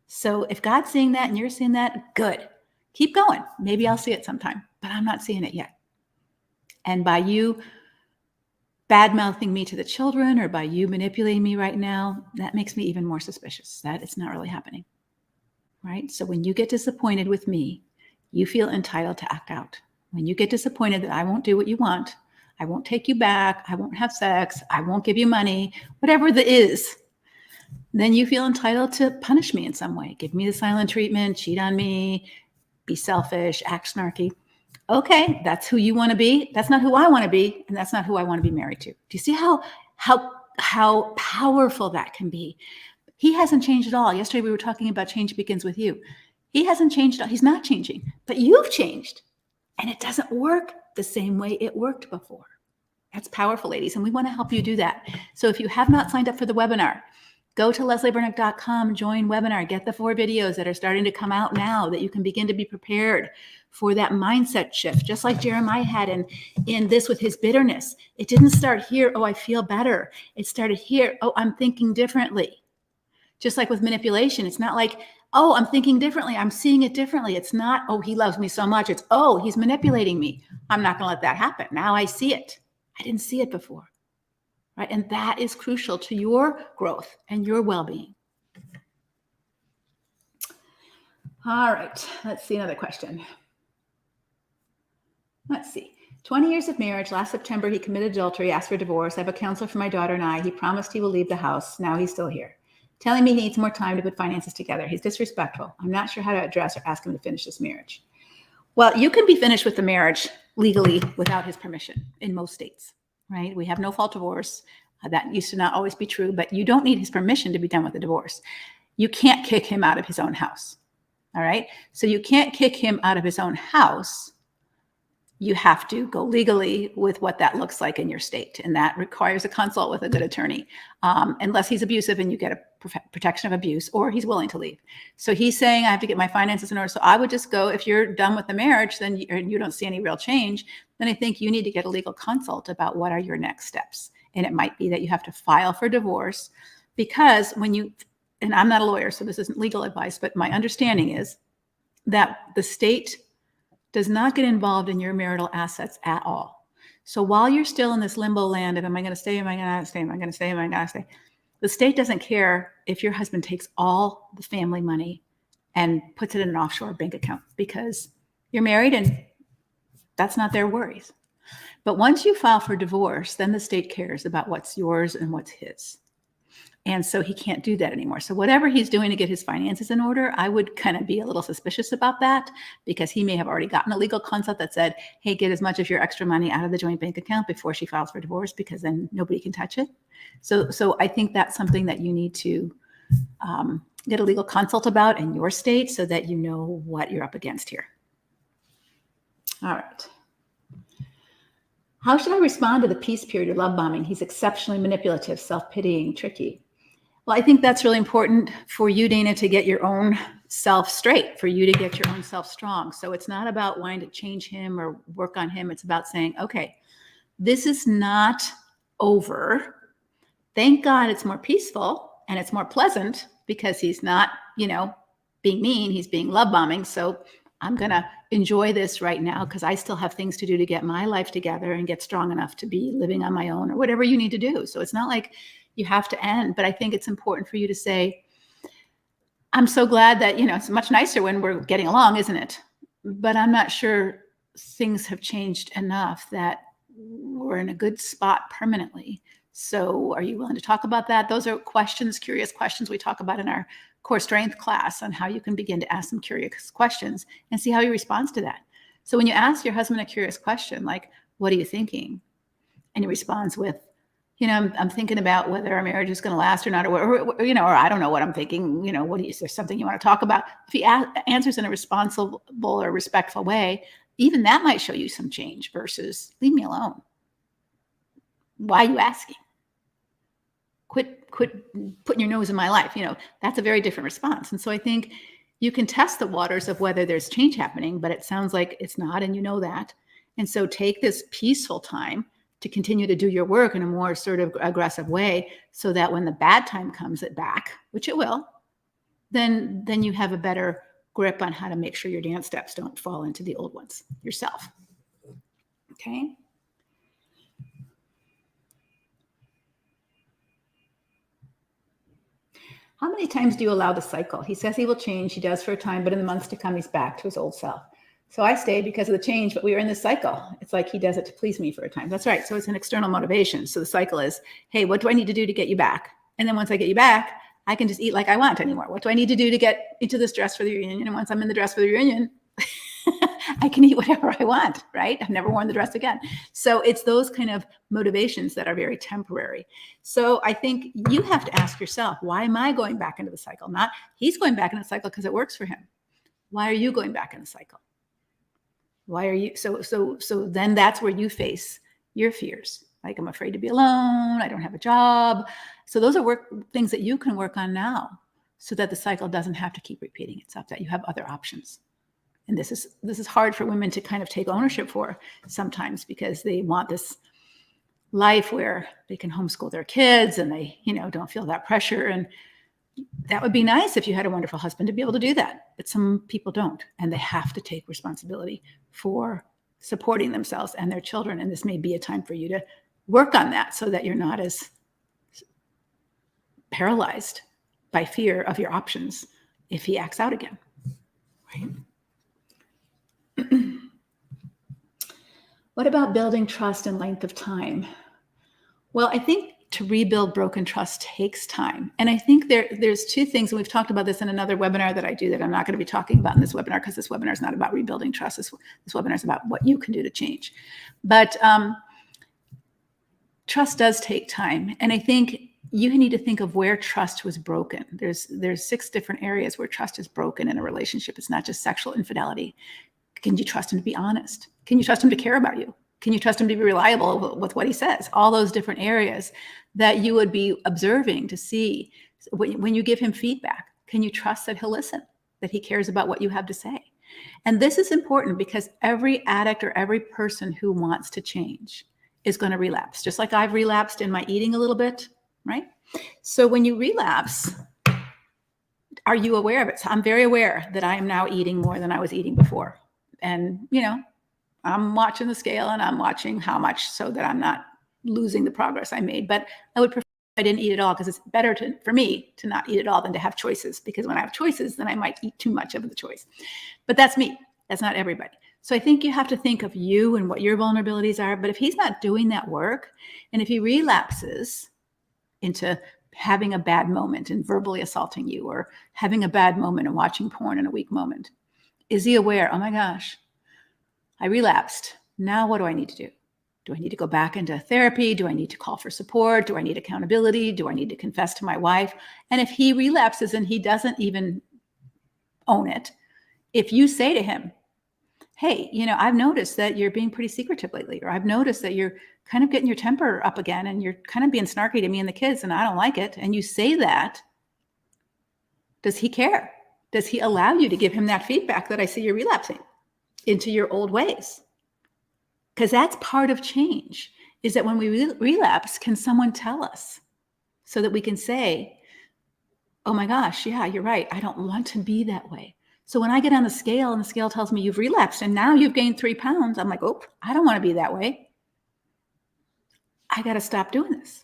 Speaker 1: So if God's seeing that and you're seeing that, good. Keep going. Maybe I'll see it sometime, but I'm not seeing it yet. And by you bad-mouthing me to the children or by you manipulating me right now, that makes me even more suspicious that it's not really happening. Right? So when you get disappointed with me, you feel entitled to act out. When you get disappointed that I won't do what you want, I won't take you back, I won't have sex, I won't give you money, whatever that is, then you feel entitled to punish me in some way. Give me the silent treatment, cheat on me, be selfish, act snarky. Okay, that's who you want to be. That's not who I want to be, and that's not who I want to be married to. Do you see how powerful that can be? He hasn't changed at all. Yesterday we were talking about change begins with you. He hasn't changed at all. He's not changing, but you've changed. And it doesn't work the same way it worked before. That's powerful, ladies. And we want to help you do that. So if you have not signed up for the webinar, Go to leslieburnick.com, join webinar, get the 4 videos that are starting to come out now that you can begin to be prepared for that mindset shift, just like Jeremiah had in this with his bitterness. It didn't start here, oh, I feel better. It started here, oh, I'm thinking differently. Just like with manipulation, it's not like, oh, I'm thinking differently. I'm seeing it differently. It's not, oh, he loves me so much. It's, oh, he's manipulating me. I'm not going to let that happen. Now I see it. I didn't see it before. Right? And that is crucial to your growth and your well-being. All right. Let's see another question. Let's see. 20 years of marriage. Last September, he committed adultery, asked for divorce. I have a counselor for my daughter and I. He promised he will leave the house. Now he's still here, telling me he needs more time to put finances together. He's disrespectful. I'm not sure how to address or ask him to finish this marriage. Well, you can be finished with the marriage legally without his permission in most states, right? We have no fault divorce. That used to not always be true, but you don't need his permission to be done with the divorce. You can't kick him out of his own house, all right? So you can't kick him out of his own house. You have to go legally with what that looks like in your state. And that requires a consult with a good attorney, unless he's abusive and you get a protection of abuse, or he's willing to leave. So he's saying, I have to get my finances in order. So I would just go, if you're done with the marriage, then you don't see any real change, then I think you need to get a legal consult about what are your next steps. And it might be that you have to file for divorce, because when you, and I'm not a lawyer, so this isn't legal advice, but my understanding is that the state does not get involved in your marital assets at all. So while you're still in this limbo land of, am I going to stay? Am I going to stay? Am I going to stay? Am I going to stay? The state doesn't care if your husband takes all the family money and puts it in an offshore bank account, because you're married and that's not their worries. But once you file for divorce, then the state cares about what's yours and what's his. And so he can't do that anymore. So whatever he's doing to get his finances in order, I would kind of be a little suspicious about that, because he may have already gotten a legal consult that said, hey, get as much of your extra money out of the joint bank account before she files for divorce, because then nobody can touch it. So I think that's something that you need to get a legal consult about in your state, so that you know what you're up against here. All right. How should I respond to the peace period or love bombing? He's exceptionally manipulative, self-pitying, tricky. Well, I think that's really important for you, Dana, to get your own self straight, for you to get your own self strong. So it's not about wanting to change him or work on him. It's about saying, okay, this is not over. Thank God it's more peaceful and it's more pleasant, because he's not, being mean, he's being love bombing. So I'm going to enjoy this right now, because I still have things to do to get my life together and get strong enough to be living on my own, or whatever you need to do. So it's not like you have to end, but I think it's important for you to say, I'm so glad that, it's much nicer when we're getting along, isn't it? But I'm not sure things have changed enough that we're in a good spot permanently. So are you willing to talk about that? Those are questions, curious questions we talk about in our core strength class, on how you can begin to ask some curious questions and see how he responds to that. So when you ask your husband a curious question, like, what are you thinking? And he responds with, I'm thinking about whether our marriage is going to last or not, or I don't know what I'm thinking. Is there something you want to talk about? If he answers in a responsible or respectful way, even that might show you some change, versus leave me alone. Why are you asking? Quit putting your nose in my life. That's a very different response. And so I think you can test the waters of whether there's change happening, but it sounds like it's not, and you know that. And so take this peaceful time to continue to do your work in a more sort of aggressive way, so that when the bad time comes back, which it will, then you have a better grip on how to make sure your dance steps don't fall into the old ones yourself. Okay. How many times do you allow the cycle? He says he will change. He does for a time, but in the months to come, he's back to his old self. So I stay because of the change, but we are in this cycle. It's like he does it to please me for a time. That's right. So it's an external motivation. So the cycle is, hey, what do I need to do to get you back? And then once I get you back, I can just eat like I want anymore. What do I need to do to get into this dress for the reunion? And once I'm in the dress for the reunion, I can eat whatever I want, right? I've never worn the dress again. So it's those kind of motivations that are very temporary. So I think you have to ask yourself, why am I going back into the cycle? Not he's going back into the cycle because it works for him. Why are you going back in the cycle? Why are you? So then that's where you face your fears Like, I'm afraid to be alone. I don't have a job. So those are things that you can work on now so that the cycle doesn't have to keep repeating itself, that you have other options. And this is hard for women to kind of take ownership for sometimes, because they want this life where they can homeschool their kids and they, don't feel that pressure. And that would be nice if you had a wonderful husband to be able to do that. But some people don't, and they have to take responsibility for supporting themselves and their children. And this may be a time for you to work on that so that you're not as paralyzed by fear of your options if he acts out again, right? What about building trust and length of time? Well, I think to rebuild broken trust takes time. And I think there's two things, and we've talked about this in another webinar that I do that I'm not going to be talking about in this webinar, because this webinar is not about rebuilding trust. This webinar is about what you can do to change. But trust does take time. And I think you need to think of where trust was broken. There's 6 different areas where trust is broken in a relationship. It's not just sexual infidelity. Can you trust him to be honest? Can you trust him to care about you? Can you trust him to be reliable with what he says? All those different areas that you would be observing to see when you give him feedback. Can you trust that he'll listen, that he cares about what you have to say? And this is important because every addict or every person who wants to change is going to relapse, just like I've relapsed in my eating a little bit, right? So when you relapse, are you aware of it? So I'm very aware that I am now eating more than I was eating before. And, I'm watching the scale and I'm watching how much so that I'm not losing the progress I made. But I would prefer if I didn't eat at all, because it's better for me to not eat at all than to have choices. Because when I have choices, then I might eat too much of the choice. But that's me. That's not everybody. So I think you have to think of you and what your vulnerabilities are. But if he's not doing that work, and if he relapses into having a bad moment and verbally assaulting you, or having a bad moment and watching porn in a weak moment, is he aware, oh my gosh, I relapsed. Now what do I need to do? Do I need to go back into therapy? Do I need to call for support? Do I need accountability? Do I need to confess to my wife? And if he relapses and he doesn't even own it, if you say to him, hey, I've noticed that you're being pretty secretive lately, or I've noticed that you're kind of getting your temper up again and you're kind of being snarky to me and the kids, and I don't like it. And you say that, does he care? Does he allow you to give him that feedback that I see you're relapsing into your old ways? Because that's part of change, is that when we relapse, can someone tell us so that we can say, oh my gosh, yeah, you're right. I don't want to be that way. So when I get on the scale and the scale tells me you've relapsed and now you've gained 3 pounds, I'm like, oh, I don't want to be that way. I got to stop doing this,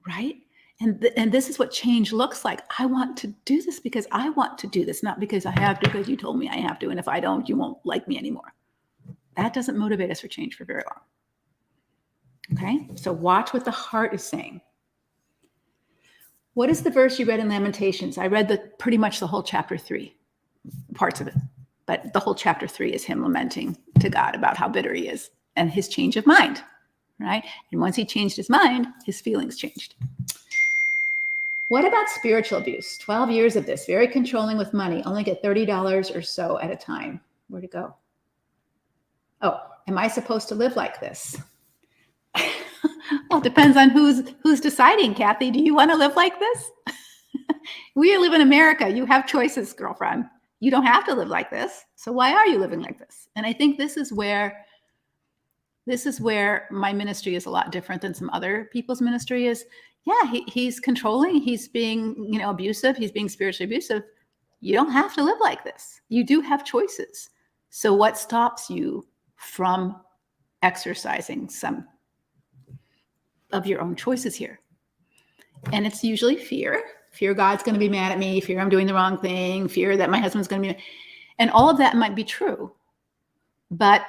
Speaker 1: right? And this is what change looks like. I want to do this because I want to do this, not because I have to, because you told me I have to. And if I don't, you won't like me anymore. That doesn't motivate us for change for very long. Okay, so watch what the heart is saying. What is the verse you read in Lamentations? I read pretty much the whole chapter 3, parts of it. But the whole chapter 3 is him lamenting to God about how bitter he is and his change of mind, right? And once he changed his mind, his feelings changed. What about spiritual abuse? 12 years of this, very controlling with money, only get $30 or so at a time. Where'd it go? Oh, am I supposed to live like this? Well, it depends on who's deciding, Kathy. Do you want to live like this? We live in America. You have choices, girlfriend. You don't have to live like this. So why are you living like this? And I think this is where my ministry is a lot different than some other people's ministry is. Yeah, he's controlling. He's being, abusive. He's being spiritually abusive. You don't have to live like this. You do have choices. So what stops you from exercising some of your own choices here? And it's usually fear. Fear God's going to be mad at me. Fear I'm doing the wrong thing. Fear that my husband's going to be, and all of that might be true. But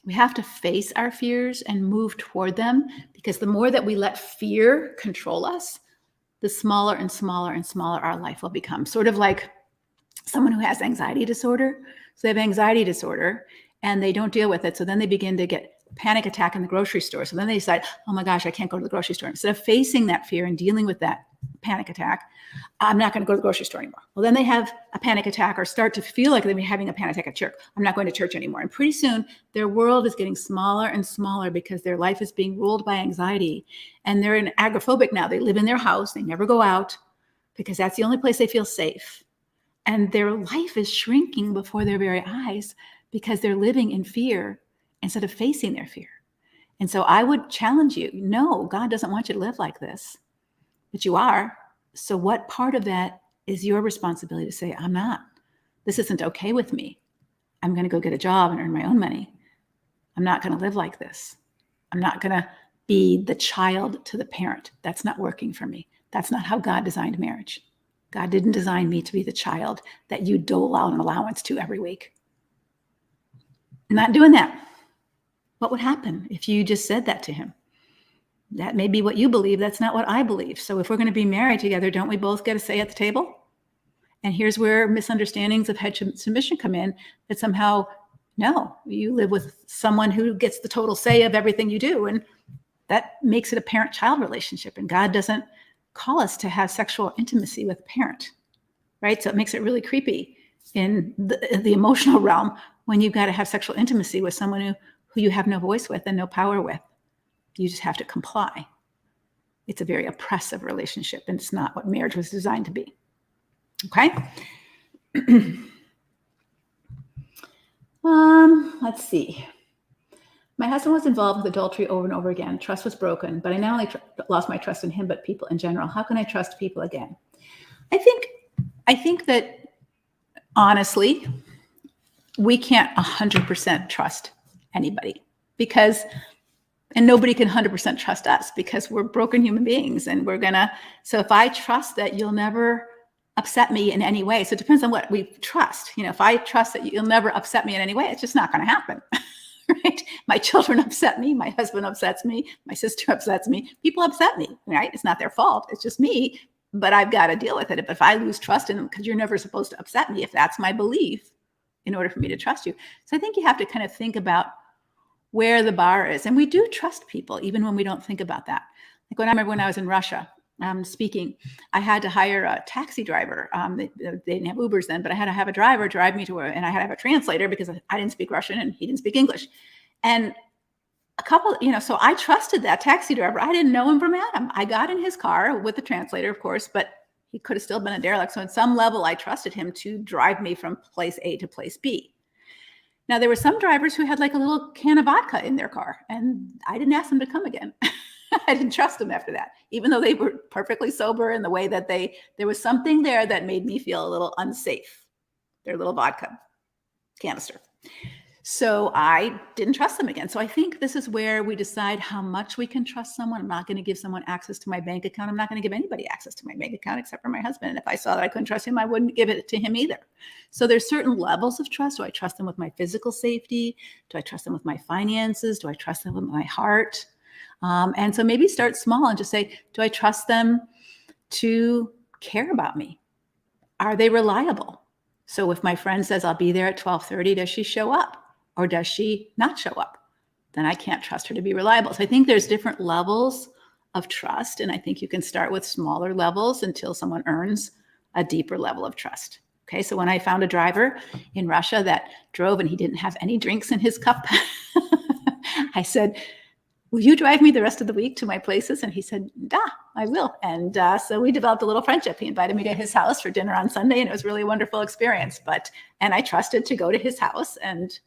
Speaker 1: we have to face our fears and move toward them, because the more that we let fear control us, the smaller and smaller and smaller our life will become. Sort of like someone who has anxiety disorder. So they have anxiety disorder and they don't deal with it. So then they begin to get panic attack in the grocery store. So then they decide, oh my gosh, I can't go to the grocery store. Instead of facing that fear and dealing with that panic attack, I'm not going to go to the grocery store anymore. Well, then they have a panic attack or start to feel like they're having a panic attack at church. I'm not going to church anymore. And pretty soon their world is getting smaller and smaller because their life is being ruled by anxiety. And they're an agoraphobic now. They live in their house. They never go out because that's the only place they feel safe. And their life is shrinking before their very eyes because they're living in fear instead of facing their fear. And so I would challenge you, no, God doesn't want you to live like this, but you are. So what part of that is your responsibility to say, I'm not, this isn't okay with me. I'm going to go get a job and earn my own money. I'm not going to live like this. I'm not going to be the child to the parent. That's not working for me. That's not how God designed marriage. God didn't design me to be the child that you dole out an allowance to every week. I'm not doing that. What would happen if you just said that to him? That may be what you believe. That's not what I believe. So if we're going to be married together, don't we both get a say at the table? And here's where misunderstandings of headship submission come in, that somehow, no, you live with someone who gets the total say of everything you do. And that makes it a parent-child relationship. And God doesn't call us to have sexual intimacy with a parent, right? So it makes it really creepy in the emotional realm when you've got to have sexual intimacy with someone who you have no voice with and no power with. You just have to comply. It's a very oppressive relationship, and it's not what marriage was designed to be. Okay? Let's see. My husband was involved with adultery over and over again. Trust was broken, but I not only lost my trust in him, but people in general. How can I trust people again? I think that honestly, we can't 100% trust anybody and nobody can 100% trust us because we're broken human beings, and so if I trust that you'll never upset me in any way, so it depends on what we trust. If I trust that you'll never upset me in any way, it's just not going to happen. Right? My children upset me. My husband upsets me. My sister upsets me. People upset me, right? It's not their fault. It's just me, but I've got to deal with it. But if I lose trust in them, because you're never supposed to upset me, if that's my belief, in order for me to trust you. So I think you have to kind of think about where the bar is. And we do trust people, even when we don't think about that. Like I remember when I was in Russia speaking, I had to hire a taxi driver. They didn't have Ubers then, but I had to have a driver drive me to and I had to have a translator because I didn't speak Russian and he didn't speak English. And so I trusted that taxi driver. I didn't know him from Adam. I got in his car with the translator, of course, but he could have still been a derelict. So at some level, I trusted him to drive me from place A to place B. Now, there were some drivers who had like a little can of vodka in their car, and I didn't ask them to come again. I didn't trust them after that, even though they were perfectly sober in the way that there was something there that made me feel a little unsafe, their little vodka canister. So I didn't trust them again. So I think this is where we decide how much we can trust someone. I'm not going to give someone access to my bank account. I'm not going to give anybody access to my bank account except for my husband. And if I saw that I couldn't trust him, I wouldn't give it to him either. So there's certain levels of trust. Do I trust them with my physical safety? Do I trust them with my finances? Do I trust them with my heart? And so maybe start small and just say, do I trust them to care about me? Are they reliable? So if my friend says, I'll be there at 12:30, does she show up? Or does she not show up? Then I can't trust her to be reliable. So I think there's different levels of trust. And I think you can start with smaller levels until someone earns a deeper level of trust. Okay, so when I found a driver in Russia that drove and he didn't have any drinks in his cup, I said, will you drive me the rest of the week to my places? And he said, da, I will. And so we developed a little friendship. He invited me to his house for dinner on Sunday, and it was really a wonderful experience. And I trusted to go to his house and,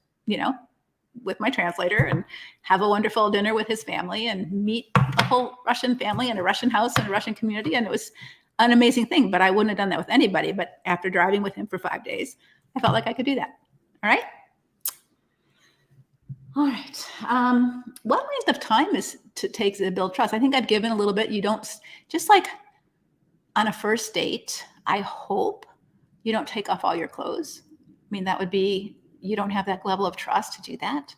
Speaker 1: with my translator and have a wonderful dinner with his family and meet a whole Russian family in a Russian house in a Russian community. And it was an amazing thing, but I wouldn't have done that with anybody. But after driving with him for 5 days, I felt like I could do that. All right. All right. What length of time takes to build trust? I think I've given a little bit. You don't, just like on a first date, I hope you don't take off all your clothes. I mean, that would be, you don't have that level of trust to do that.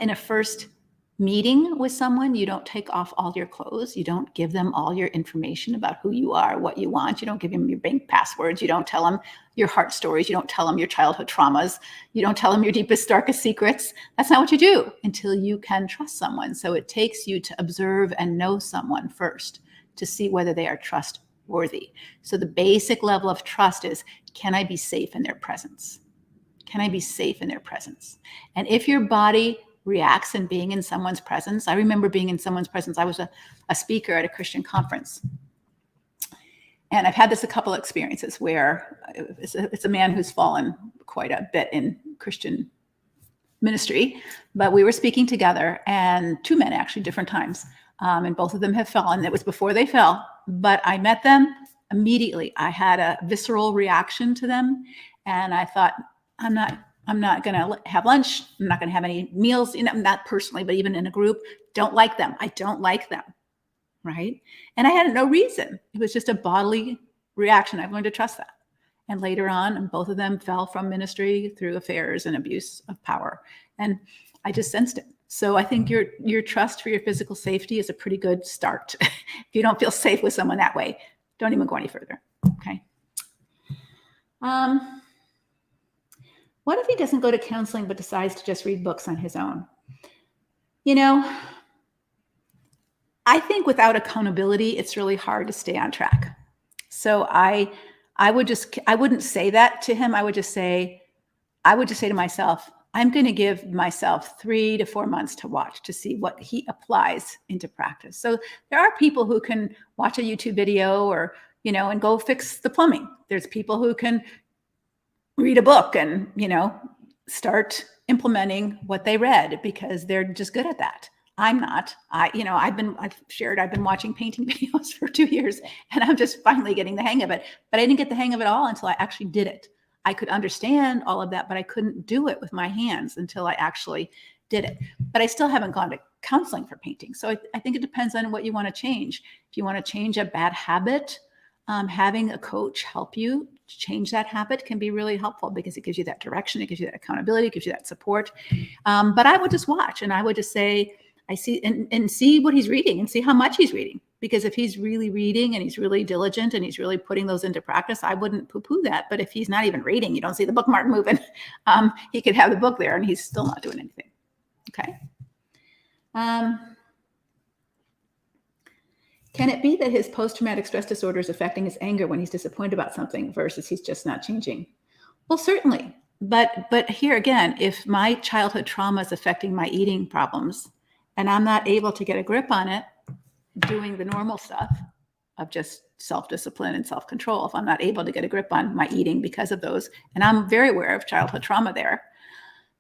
Speaker 1: In a first meeting with someone, you don't take off all your clothes. You don't give them all your information about who you are, what you want. You don't give them your bank passwords. You don't tell them your heart stories. You don't tell them your childhood traumas. You don't tell them your deepest, darkest secrets. That's not what you do until you can trust someone. So it takes you to observe and know someone first to see whether they are trustworthy. So the basic level of trust is, can I be safe in their presence? Can I be safe in their presence? And if your body reacts in being in someone's presence. I remember being in someone's presence. I was a speaker at a Christian conference. And I've had this a couple of experiences where it's a man who's fallen quite a bit in Christian ministry, but we were speaking together, and two men actually, different times. And both of them have fallen. It was before they fell, but I met them immediately. I had a visceral reaction to them. And I thought, I'm not going to have lunch. I'm not going to have any meals, not personally, but even in a group. Don't like them. I don't like them. Right. And I had no reason. It was just a bodily reaction. I've learned to trust that. And later on, both of them fell from ministry through affairs and abuse of power. And I just sensed it. So I think your trust for your physical safety is a pretty good start. If you don't feel safe with someone that way, don't even go any further. Okay. What if he doesn't go to counseling but decides to just read books on his own? I think without accountability, it's really hard to stay on track. So I wouldn't say that to him. I would just say to myself, I'm going to give myself 3 to 4 months to watch to see what he applies into practice. So there are people who can watch a YouTube video or, and go fix the plumbing. There's people who can read a book and, start implementing what they read because they're just good at that. I'm not. I've been watching painting videos for 2 years and I'm just finally getting the hang of it. But I didn't get the hang of it all until I actually did it. I could understand all of that, but I couldn't do it with my hands until I actually did it. But I still haven't gone to counseling for painting. So I think it depends on what you want to change. If you want to change a bad habit, having a coach help you change that habit can be really helpful because it gives you that direction, it gives you that accountability, it gives you that support. But I would just watch and I would just say, I see and see what he's reading and see how much he's reading. Because if he's really reading and he's really diligent and he's really putting those into practice, I wouldn't poo-poo that. But if he's not even reading, you don't see the bookmark moving, he could have the book there and he's still not doing anything. Okay. Can it be that his post-traumatic stress disorder is affecting his anger when he's disappointed about something versus he's just not changing? Well, certainly. But here again, if my childhood trauma is affecting my eating problems and I'm not able to get a grip on it, doing the normal stuff of just self-discipline and self-control, if I'm not able to get a grip on my eating because of those, and I'm very aware of childhood trauma there,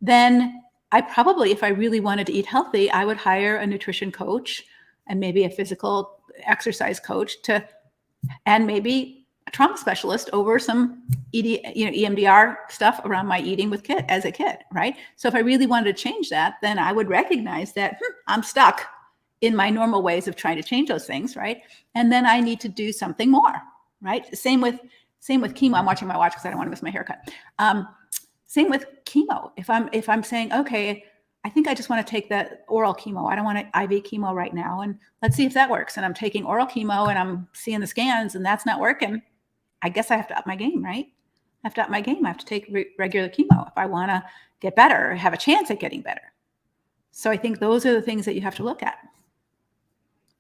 Speaker 1: then I probably, if I really wanted to eat healthy, I would hire a nutrition coach and maybe a physical exercise coach and maybe a trauma specialist over some EMDR stuff around my eating as a kid, right? So if I really wanted to change that, then I would recognize that I'm stuck in my normal ways of trying to change those things, right? And then I need to do something more, right? Same with chemo. I'm watching my watch because I don't want to miss my haircut. Same with chemo. If I'm saying, okay, I think I just want to take the oral chemo. I don't want an IV chemo right now. And let's see if that works. And I'm taking oral chemo and I'm seeing the scans and that's not working. I guess I have to up my game, right? I have to up my game. I have to take regular chemo if I want to get better or have a chance at getting better. So I think those are the things that you have to look at.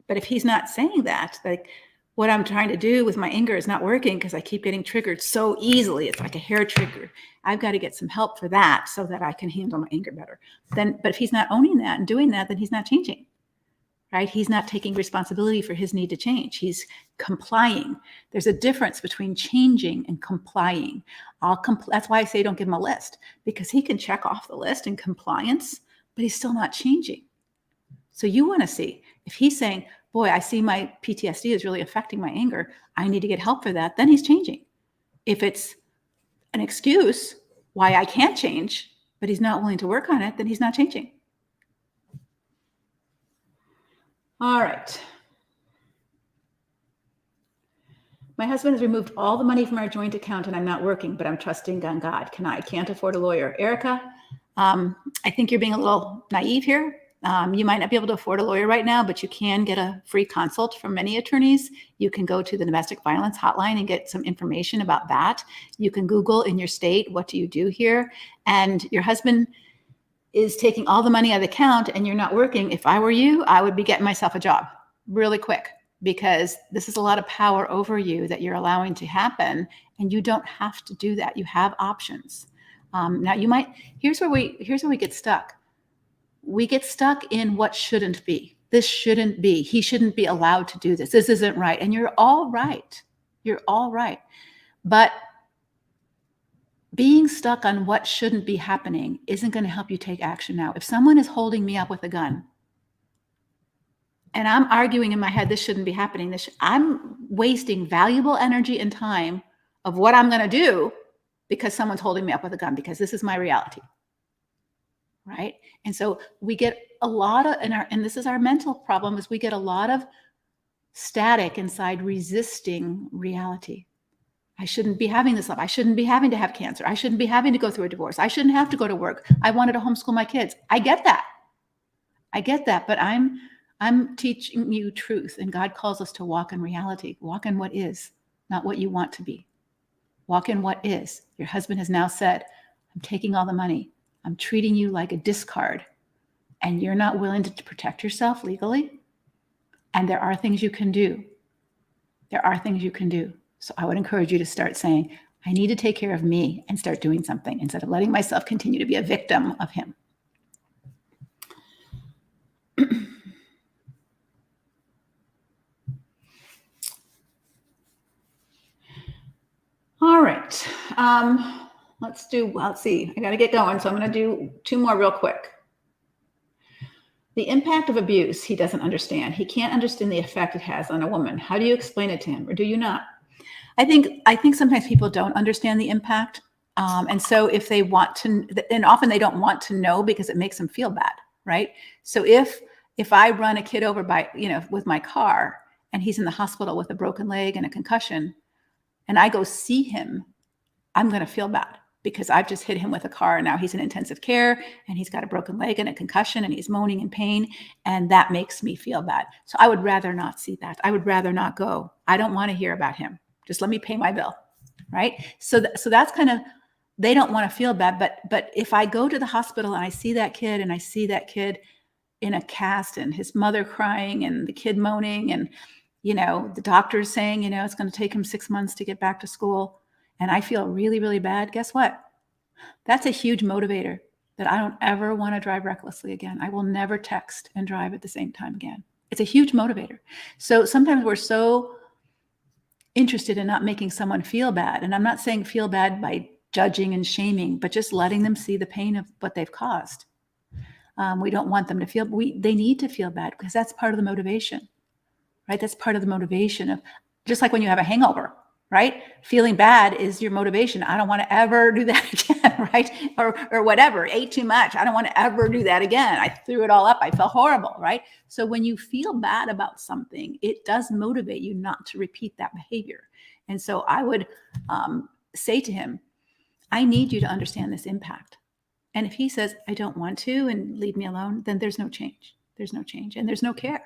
Speaker 1: But if he's not saying that, like what I'm trying to do with my anger is not working because I keep getting triggered so easily. It's like a hair trigger. I've got to get some help for that so that I can handle my anger better. But if he's not owning that and doing that, then he's not changing, right? He's not taking responsibility for his need to change. He's complying. There's a difference between changing and complying. That's why I say don't give him a list, because he can check off the list in compliance, but he's still not changing. So you want to see if he's saying, boy, I see my PTSD is really affecting my anger. I need to get help for that. Then he's changing. If it's an excuse why I can't change, but he's not willing to work on it, then he's not changing. All right. My husband has removed all the money from our joint account and I'm not working, but I'm trusting on God. I can't afford a lawyer. Erica, I think you're being a little naive here. You might not be able to afford a lawyer right now, but you can get a free consult from many attorneys. You can go to the domestic violence hotline and get some information about that. You can Google in your state, what do you do here? And your husband is taking all the money out of the account and you're not working. If I were you, I would be getting myself a job really quick, because this is a lot of power over you that you're allowing to happen, and you don't have to do that. You have options. Now you might, here's where we get stuck. We get stuck in what shouldn't be. This shouldn't be. He shouldn't be allowed to do this. This isn't right. And you're all right. You're all right. But being stuck on what shouldn't be happening isn't going to help you take action now. If someone is holding me up with a gun and I'm arguing in my head, this shouldn't be happening, I'm wasting valuable energy and time of what I'm going to do because someone's holding me up with a gun, because this is my reality. Right? And so we get a lot of, and this is our mental problem, is we get a lot of static inside resisting reality. I shouldn't be having this life. I shouldn't be having to have cancer. I shouldn't be having to go through a divorce. I shouldn't have to go to work. I wanted to homeschool my kids. I get that. But I'm teaching you truth, and God calls us to walk in reality. Walk in what is, not what you want to be. Walk in what is. Your husband has now said, I'm taking all the money. I'm treating you like a discard, and you're not willing to protect yourself legally. And there are things you can do. There are things you can do. So I would encourage you to start saying, I need to take care of me, and start doing something instead of letting myself continue to be a victim of him. All right. Let's see. I got to get going. So I'm going to do 2 more real quick. The impact of abuse, he doesn't understand. He can't understand the effect it has on a woman. How do you explain it to him, or do you not? I think sometimes people don't understand the impact. And so if they want to, and often they don't want to know because it makes them feel bad, right? So if I run a kid over with my car, and he's in the hospital with a broken leg and a concussion, and I go see him, I'm going to feel bad because I've just hit him with a car, and now he's in intensive care and he's got a broken leg and a concussion and he's moaning in pain, and that makes me feel bad. So I would rather not see that. I would rather not go. I don't want to hear about him. Just let me pay my bill, right? So that's kind of, they don't want to feel bad, but if I go to the hospital and I see that kid, and I see that kid in a cast and his mother crying and the kid moaning, and the doctor's saying, it's going to take him 6 months to get back to school, and I feel really, really bad, guess what? That's a huge motivator that I don't ever want to drive recklessly again. I will never text and drive at the same time again. It's a huge motivator. So sometimes we're so interested in not making someone feel bad. And I'm not saying feel bad by judging and shaming, but just letting them see the pain of what they've caused. We don't want them to feel, they need to feel bad, because that's part of the motivation, right? That's part of the motivation of, just like when you have a hangover, right? Feeling bad is your motivation. I don't want to ever do that again, right? Or whatever, ate too much. I don't want to ever do that again. I threw it all up. I felt horrible, right? So when you feel bad about something, it does motivate you not to repeat that behavior. And so I would say to him, I need you to understand this impact. And if he says, I don't want to, and leave me alone, then there's no change. There's no change, and there's no care.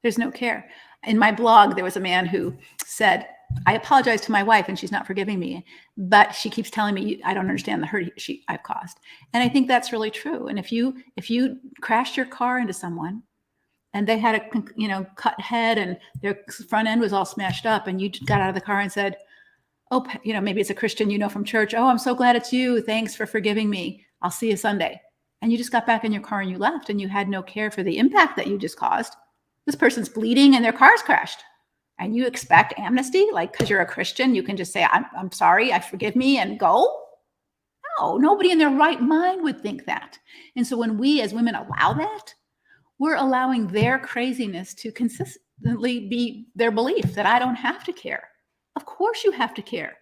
Speaker 1: There's no care. In my blog, there was a man who said, I apologize to my wife and she's not forgiving me, but she keeps telling me I don't understand the hurt I've caused. And I think that's really true. And if you crashed your car into someone and they had a cut head and their front end was all smashed up, and you got out of the car and said, oh, maybe it's a Christian from church. Oh, I'm so glad it's you. Thanks for forgiving me. I'll see you Sunday. And you just got back in your car and you left, and you had no care for the impact that you just caused. This person's bleeding and their car's crashed. And you expect amnesty, like because you're a Christian, you can just say, I'm sorry, I forgive me, and go? No, nobody in their right mind would think that. And so when we as women allow that, we're allowing their craziness to consistently be their belief that I don't have to care. Of course you have to care.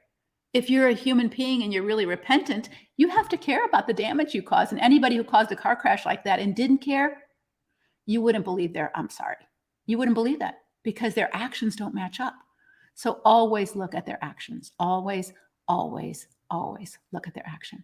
Speaker 1: If you're a human being and you're really repentant, you have to care about the damage you caused. And anybody who caused a car crash like that and didn't care, you wouldn't believe I'm sorry. You wouldn't believe that, because their actions don't match up. So always look at their actions. Always, always, always look at their action.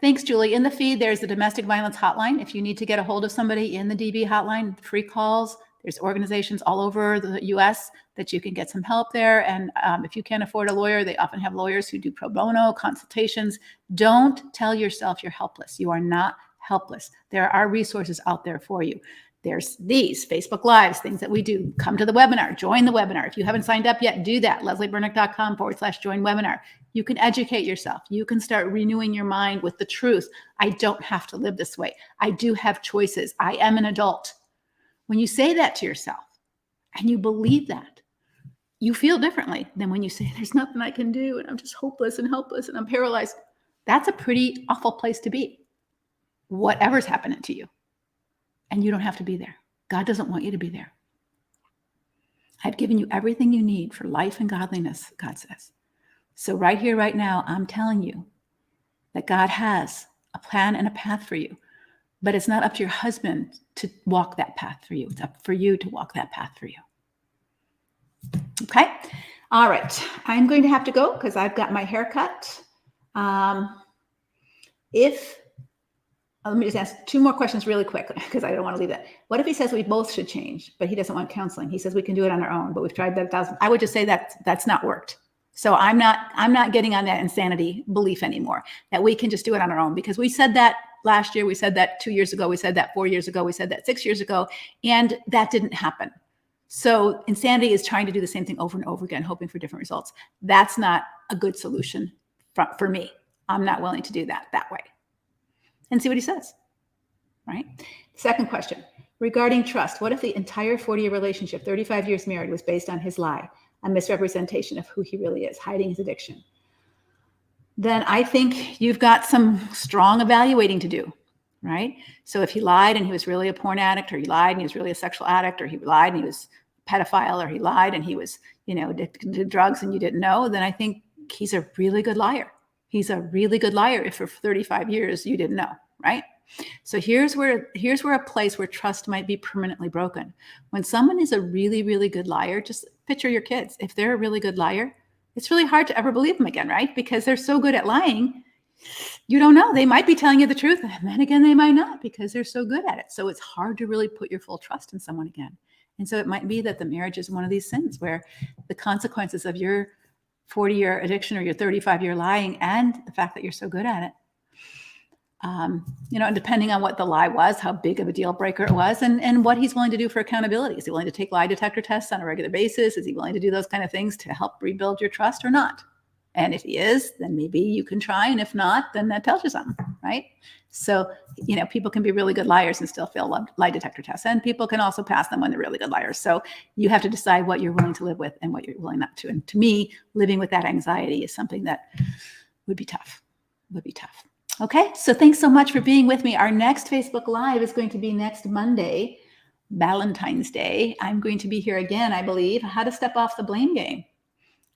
Speaker 1: Thanks, Julie. In the feed, there's the domestic violence hotline. If you need to get a hold of somebody in the DV hotline, free calls. There's organizations all over the US that you can get some help there. And if you can't afford a lawyer, they often have lawyers who do pro bono consultations. Don't tell yourself you're helpless. You are not helpless. There are resources out there for you. There's these Facebook Lives, things that we do. Come to the webinar, join the webinar. If you haven't signed up yet, do that. lesliebernick.com/join webinar. You can educate yourself. You can start renewing your mind with the truth. I don't have to live this way. I do have choices. I am an adult. When you say that to yourself and you believe that, you feel differently than when you say, there's nothing I can do and I'm just hopeless and helpless and I'm paralyzed. That's a pretty awful place to be, whatever's happening to you. And you don't have to be there. God doesn't want you to be there. I've given you everything you need for life and godliness, God says. So right here, right now, I'm telling you that God has a plan and a path for you. But it's not up to your husband to walk that path for you. It's up for you to walk that path for you. Okay? All right. I'm going to have to go because I've got my hair cut. Let me just ask 2 more questions really quick because I don't want to leave that. What if he says we both should change, but he doesn't want counseling? He says we can do it on our own, but we've tried that 1,000. I would just say that's not worked. So I'm not getting on that insanity belief anymore, that we can just do it on our own, because we said that last year, we said that 2 years ago, we said that 4 years ago, we said that 6 years ago, and that didn't happen. So insanity is trying to do the same thing over and over again, hoping for different results. That's not a good solution for me. I'm not willing to do that way. And see what he says, right? Second question, regarding trust. What if the entire 40-year relationship, 35 years married, was based on his lie, a misrepresentation of who he really is, hiding his addiction? Then I think you've got some strong evaluating to do, right? So if he lied and he was really a porn addict, or he lied and he was really a sexual addict, or he lied and he was a pedophile, or he lied and he was, addicted to drugs and you didn't know, then I think he's a really good liar. He's a really good liar if for 35 years you didn't know, right? So here's where a place where trust might be permanently broken. When someone is a really, really good liar, just picture your kids. If they're a really good liar, it's really hard to ever believe them again, right? Because they're so good at lying. You don't know. They might be telling you the truth, and then again, they might not, because they're so good at it. So it's hard to really put your full trust in someone again. And so it might be that the marriage is one of these sins where the consequences of your 40-year addiction or your 35-year lying and the fact that you're so good at it, and depending on what the lie was, how big of a deal breaker it was, and what he's willing to do for accountability. Is he willing to take lie detector tests on a regular basis? Is he willing to do those kind of things to help rebuild your trust or not? And if he is, then maybe you can try. And if not, then that tells you something, right? So, people can be really good liars and still fail lie detector tests. And people can also pass them when they're really good liars. So you have to decide what you're willing to live with and what you're willing not to. And to me, living with that anxiety is something that would be tough. Okay, so thanks so much for being with me. Our next Facebook Live is going to be next Monday, Valentine's Day. I'm going to be here again, I believe. How to step off the blame game.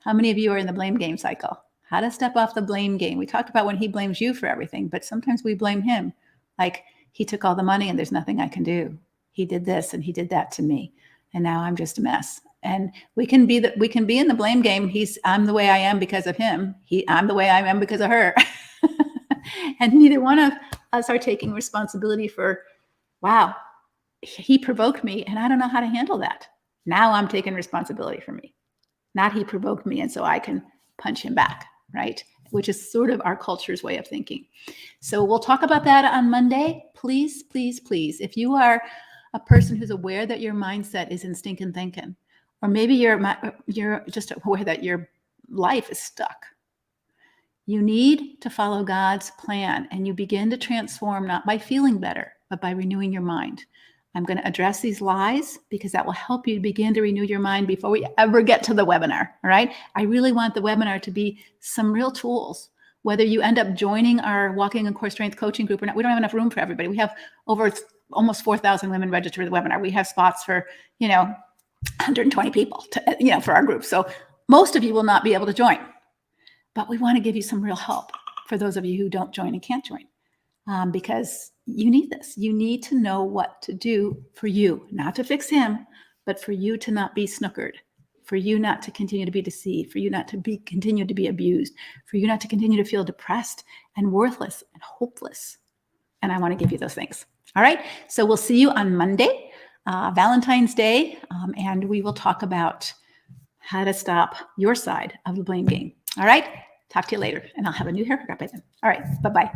Speaker 1: How many of you are in the blame game cycle? How to step off the blame game. We talked about when he blames you for everything, but sometimes we blame him. Like, he took all the money and there's nothing I can do. He did this and he did that to me, and now I'm just a mess. And we can be in the blame game. I'm the way I am because of him. I'm the way I am because of her. And neither one of us are taking responsibility for, wow, he provoked me and I don't know how to handle that. Now I'm taking responsibility for me. Not he provoked me and so I can punch him back, right? Which is sort of our culture's way of thinking. So we'll talk about that on Monday. Please, please, please, if you are a person who's aware that your mindset is in stinking thinking, or maybe you're just aware that your life is stuck, you need to follow God's plan, and you begin to transform not by feeling better, but by renewing your mind. I'm going to address these lies because that will help you begin to renew your mind before we ever get to the webinar, all right? I really want the webinar to be some real tools, whether you end up joining our Walking and Core Strength coaching group or not. We don't have enough room for everybody. We have over almost 4,000 women registered for the webinar. We have spots for, 120 people, for our group. So most of you will not be able to join. But we want to give you some real help for those of you who don't join and can't join, because you need this. You need to know what to do for you, not to fix him, but for you to not be snookered for you not to continue to be deceived, for you not to continue to be abused, for you not to continue to feel depressed and worthless and hopeless. And I want to give you those things. All right. So we'll see you on Monday, Valentine's Day, and we will talk about how to stop your side of the blame game. All right. Talk to you later, and I'll have a new haircut by then. All right. Bye-bye.